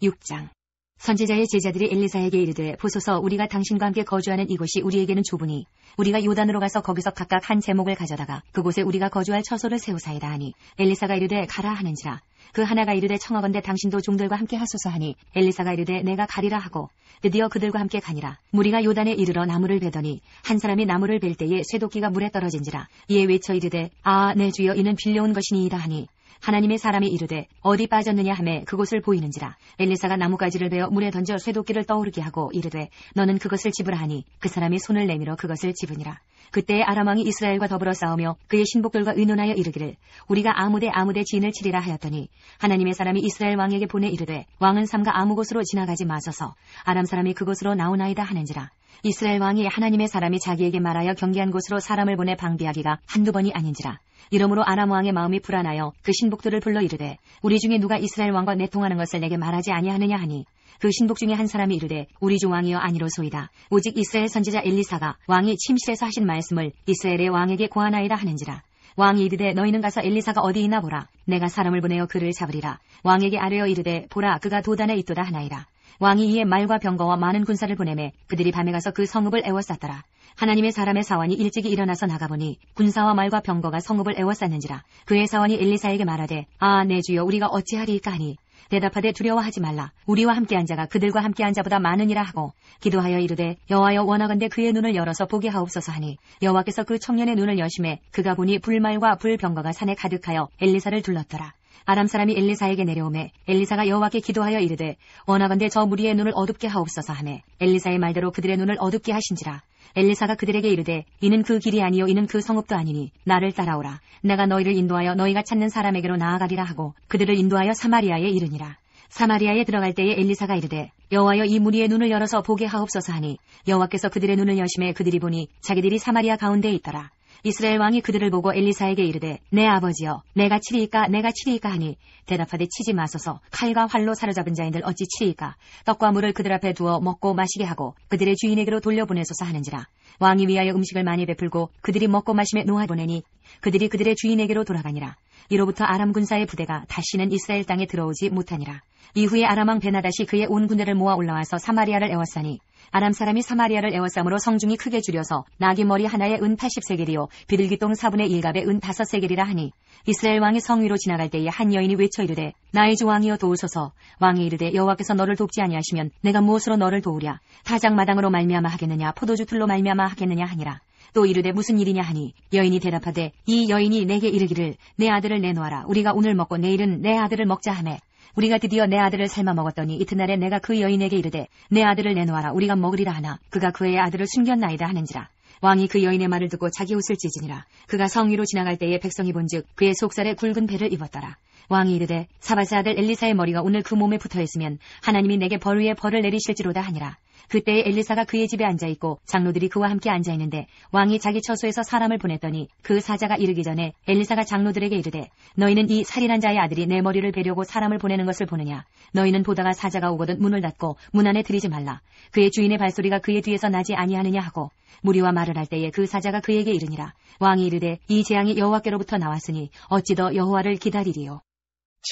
6장. 선지자의 제자들이 엘리사에게 이르되 보소서 우리가 당신과 함께 거주하는 이곳이 우리에게는 좁으니 우리가 요단으로 가서 거기서 각각 한 제목을 가져다가 그곳에 우리가 거주할 처소를 세우사이다 하니 엘리사가 이르되 가라 하는지라. 그 하나가 이르되 청하건대 당신도 종들과 함께 하소서 하니 엘리사가 이르되 내가 가리라 하고 드디어 그들과 함께 가니라. 무리가 요단에 이르러 나무를 베더니 한 사람이 나무를 벨 때에 쇠도끼가 물에 떨어진지라. 이에 외쳐 이르되 아 내 주여 이는 빌려온 것이니이다 하니 하나님의 사람이 이르되 어디 빠졌느냐 하매 그곳을 보이는지라. 엘리사가 나뭇가지를 베어 물에 던져 쇠도끼를 떠오르게 하고 이르되 너는 그것을 집으라 하니 그 사람이 손을 내밀어 그것을 집으니라. 그때에 아람 왕이 이스라엘과 더불어 싸우며 그의 신복들과 의논하여 이르기를 우리가 아무데 진을 치리라 하였더니 하나님의 사람이 이스라엘 왕에게 보내 이르되 왕은 삼가 아무 곳으로 지나가지 마소서 아람 사람이 그곳으로 나오나이다 하는지라. 이스라엘 왕이 하나님의 사람이 자기에게 말하여 경계한 곳으로 사람을 보내 방비하기가 한두 번이 아닌지라. 이러므로 아람 왕의 마음이 불안하여 그 신복들을 불러 이르되 우리 중에 누가 이스라엘 왕과 내통하는 것을 내게 말하지 아니하느냐 하니 그 신복 중에 한 사람이 이르되 우리 주 왕이여 아니로소이다. 오직 이스라엘 선지자 엘리사가 왕이 침실에서 하신 말씀을 이스라엘의 왕에게 고하나이다 하는지라. 왕이 이르되 너희는 가서 엘리사가 어디 있나 보라. 내가 사람을 보내어 그를 잡으리라. 왕에게 아뢰어 이르되 보라 그가 도단에 있도다 하나이다. 왕이 이에 말과 병거와 많은 군사를 보내매 그들이 밤에 가서 그 성읍을 에워쌌더라. 하나님의 사람의 사환이 일찍이 일어나서 나가보니 군사와 말과 병거가 성읍을 에워쌌는지라. 그의 사환이 엘리사에게 말하되 아 내 주여 우리가 어찌하리이까 하니 대답하되 두려워하지 말라. 우리와 함께한 자가 그들과 함께한 자보다 많으니라 하고 기도하여 이르되 여호와여 원하건대 그의 눈을 열어서 보게 하옵소서 하니 여호와께서 그 청년의 눈을 여심해 그가 보니 불말과 불병거가 산에 가득하여 엘리사를 둘렀더라. 아람 사람이 엘리사에게 내려오매 엘리사가 여호와께 기도하여 이르되 원하건대 저 무리의 눈을 어둡게 하옵소서 하매 엘리사의 말대로 그들의 눈을 어둡게 하신지라. 엘리사가 그들에게 이르되 이는 그 길이 아니요 이는 그 성읍도 아니니 나를 따라오라. 내가 너희를 인도하여 너희가 찾는 사람에게로 나아가리라 하고 그들을 인도하여 사마리아에 이르니라. 사마리아에 들어갈 때에 엘리사가 이르되 여호와여 이 무리의 눈을 열어서 보게 하옵소서 하니 여호와께서 그들의 눈을 여심해 그들이 보니 자기들이 사마리아 가운데에 있더라. 이스라엘 왕이 그들을 보고 엘리사에게 이르되 내 아버지여 내가 치리이까 하니 대답하되 치지 마소서. 칼과 활로 사로잡은 자인들 어찌 치리이까. 떡과 물을 그들 앞에 두어 먹고 마시게 하고 그들의 주인에게로 돌려보내소서 하는지라. 왕이 위하여 음식을 많이 베풀고 그들이 먹고 마심에 놓아보내니 그들이 그들의 주인에게로 돌아가니라. 이로부터 아람 군사의 부대가 다시는 이스라엘 땅에 들어오지 못하니라. 이후에 아람 왕 베나닷이 그의 온 군대를 모아 올라와서 사마리아를 에워싸니 아람 사람이 사마리아를 에워싸므로 성중이 크게 줄여서 나귀 머리 하나에 은 80세겔이요 비둘기똥 4분의 1갑에 은 5세겔이라 하니 이스라엘 왕이 성 위로 지나갈 때에 한 여인이 외쳐 이르되 나의 주 왕이여 도우소서. 왕이 이르되 여호와께서 너를 돕지 아니하시면 내가 무엇으로 너를 도우랴. 타작마당으로 말미암아 하겠느냐 포도주 틀로 말미암아 하겠느냐 하니라. 또 이르되 무슨 일이냐 하니 여인이 대답하되 이 여인이 내게 이르기를 내 아들을 내놓아라. 우리가 오늘 먹고 내일은 내 아들을 먹자 하매 우리가 드디어 내 아들을 삶아 먹었더니 이튿날에 내가 그 여인에게 이르되 내 아들을 내놓아라. 우리가 먹으리라 하나 그가 그의 아들을 숨겼나이다 하는지라. 왕이 그 여인의 말을 듣고 자기 옷을 찢으니라. 그가 성 위로 지나갈 때에 백성이 본즉 그의 속살에 굵은 배를 입었더라. 왕이 이르되 사바스 아들 엘리사의 머리가 오늘 그 몸에 붙어있으면 하나님이 내게 벌 위에 벌을 내리실지로다 하니라. 그때에 엘리사가 그의 집에 앉아있고 장로들이 그와 함께 앉아있는데 왕이 자기 처소에서 사람을 보냈더니 그 사자가 이르기 전에 엘리사가 장로들에게 이르되 너희는 이 살인한 자의 아들이 내 머리를 베려고 사람을 보내는 것을 보느냐. 너희는 보다가 사자가 오거든 문을 닫고 문 안에 들이지 말라. 그의 주인의 발소리가 그의 뒤에서 나지 아니하느냐 하고 무리와 말을 할 때에 그 사자가 그에게 이르니라. 왕이 이르되 이 재앙이 여호와께로부터 나왔으니 어찌 더 여호와를 기다리리요.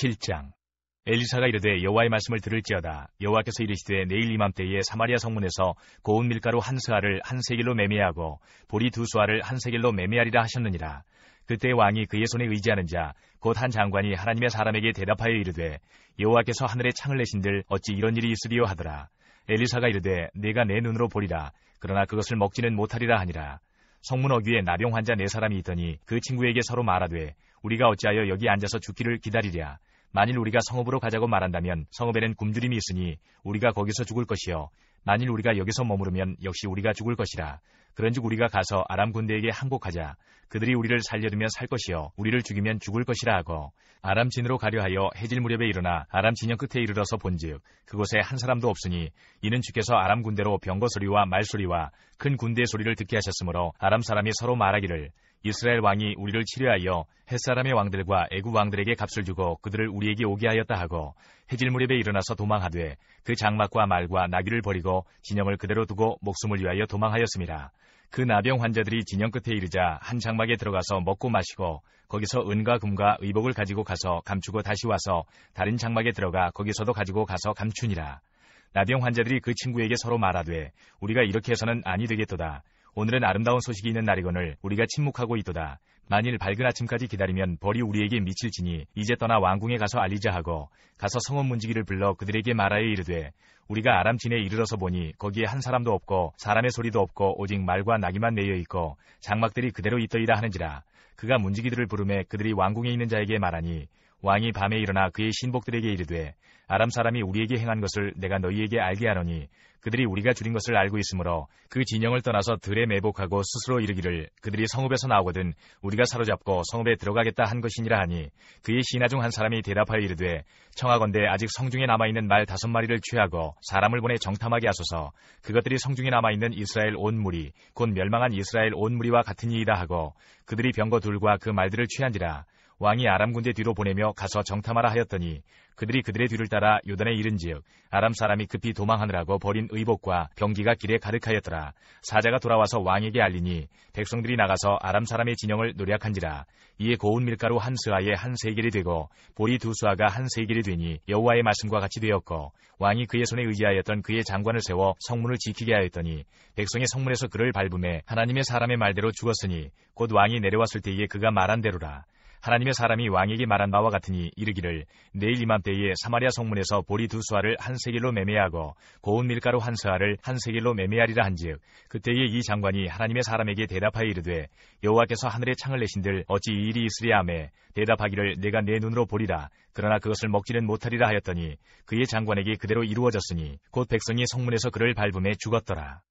7장. 엘리사가 이르되 여호와의 말씀을 들을지어다. 여호와께서 이르시되 내일 이맘때에 사마리아 성문에서 고운 밀가루 한 스아를 한 세겔로 매매하고 보리 두 수아를 한 세겔로 매매하리라 하셨느니라. 그때 왕이 그의 손에 의지하는 자 곧 한 장관이 하나님의 사람에게 대답하여 이르되 여호와께서 하늘에 창을 내신들 어찌 이런 일이 있으리요 하더라. 엘리사가 이르되 내가 내 눈으로 보리라. 그러나 그것을 먹지는 못하리라 하니라. 성문 어귀에 나병 환자 4사람이 있더니 그 친구에게 서로 말하되 우리가 어찌하여 여기 앉아서 죽기를 기다리랴. 만일 우리가 성읍으로 가자고 말한다면 성읍에는 굶주림이 있으니 우리가 거기서 죽을 것이요 만일 우리가 여기서 머무르면 역시 우리가 죽을 것이라. 그런즉 우리가 가서 아람 군대에게 항복하자. 그들이 우리를 살려두면 살 것이요 우리를 죽이면 죽을 것이라 하고 아람 진으로 가려 하여 해질 무렵에 일어나 아람 진영 끝에 이르러서 본즉 그곳에 한 사람도 없으니 이는 주께서 아람 군대로 병거 소리와 말소리와 큰 군대 소리를 듣게 하셨으므로 아람 사람이 서로 말하기를 이스라엘 왕이 우리를 치료하여 햇사람의 왕들과 애굽 왕들에게 값을 주고 그들을 우리에게 오게 하였다 하고 해질 무렵에 일어나서 도망하되 그 장막과 말과 나귀를 버리고 진영을 그대로 두고 목숨을 위하여 도망하였습니다. 그 나병 환자들이 진영 끝에 이르자 한 장막에 들어가서 먹고 마시고 거기서 은과 금과 의복을 가지고 가서 감추고 다시 와서 다른 장막에 들어가 거기서도 가지고 가서 감추니라. 나병 환자들이 그 친구에게 서로 말하되 우리가 이렇게 해서는 아니 되겠도다. 오늘은 아름다운 소식이 있는 날이거늘 우리가 침묵하고 있도다. 만일 밝은 아침까지 기다리면 벌이 우리에게 미칠지니 이제 떠나 왕궁에 가서 알리자 하고 가서 성읍 문지기를 불러 그들에게 말하여 이르되 우리가 아람 진에 이르러서 보니 거기에 한 사람도 없고 사람의 소리도 없고 오직 말과 나귀만 내어 있고 장막들이 그대로 있더이다 하는지라. 그가 문지기들을 부르매 그들이 왕궁에 있는 자에게 말하니 왕이 밤에 일어나 그의 신복들에게 이르되 아람 사람이 우리에게 행한 것을 내가 너희에게 알게 하노니 그들이 우리가 줄인 것을 알고 있으므로 그 진영을 떠나서 들에 매복하고 스스로 이르기를 그들이 성읍에서 나오거든 우리가 사로잡고 성읍에 들어가겠다 한 것이니라 하니 그의 신하 중 한 사람이 대답하여 이르되 청하건대 아직 성중에 남아있는 말 5마리를 취하고 사람을 보내 정탐하게 하소서. 그것들이 성중에 남아있는 이스라엘 온 무리 곧 멸망한 이스라엘 온 무리와 같으니이다 하고 그들이 병거 둘과 그 말들을 취한지라. 왕이 아람 군대 뒤로 보내며 가서 정탐하라 하였더니 그들이 그들의 뒤를 따라 요단에 이른즉 아람 사람이 급히 도망하느라고 버린 의복과 병기가 길에 가득하였더라. 사자가 돌아와서 왕에게 알리니 백성들이 나가서 아람 사람의 진영을 노략한지라. 이에 고운 밀가루 한 스아에 한 세겔이 되고 보리 2수아가 한 세겔이 되니 여호와의 말씀과 같이 되었고 왕이 그의 손에 의지하였던 그의 장관을 세워 성문을 지키게 하였더니 백성의 성문에서 그를 밟음에 하나님의 사람의 말대로 죽었으니 곧 왕이 내려왔을 때에 그가 말한 대로라. 하나님의 사람이 왕에게 말한 바와 같으니 이르기를 내일 이맘때에 사마리아 성문에서 보리 2수아를 한 세겔로 매매하고 고운 밀가루 한 스아를 한 세겔로 매매하리라 한즉 그때에 이 장관이 하나님의 사람에게 대답하여 이르되 여호와께서 하늘에 창을 내신들 어찌 이 일이 있으랴 하매 대답하기를 내가 내 눈으로 보리라. 그러나 그것을 먹지는 못하리라 하였더니 그의 장관에게 그대로 이루어졌으니 곧 백성이 성문에서 그를 밟음에 죽었더라.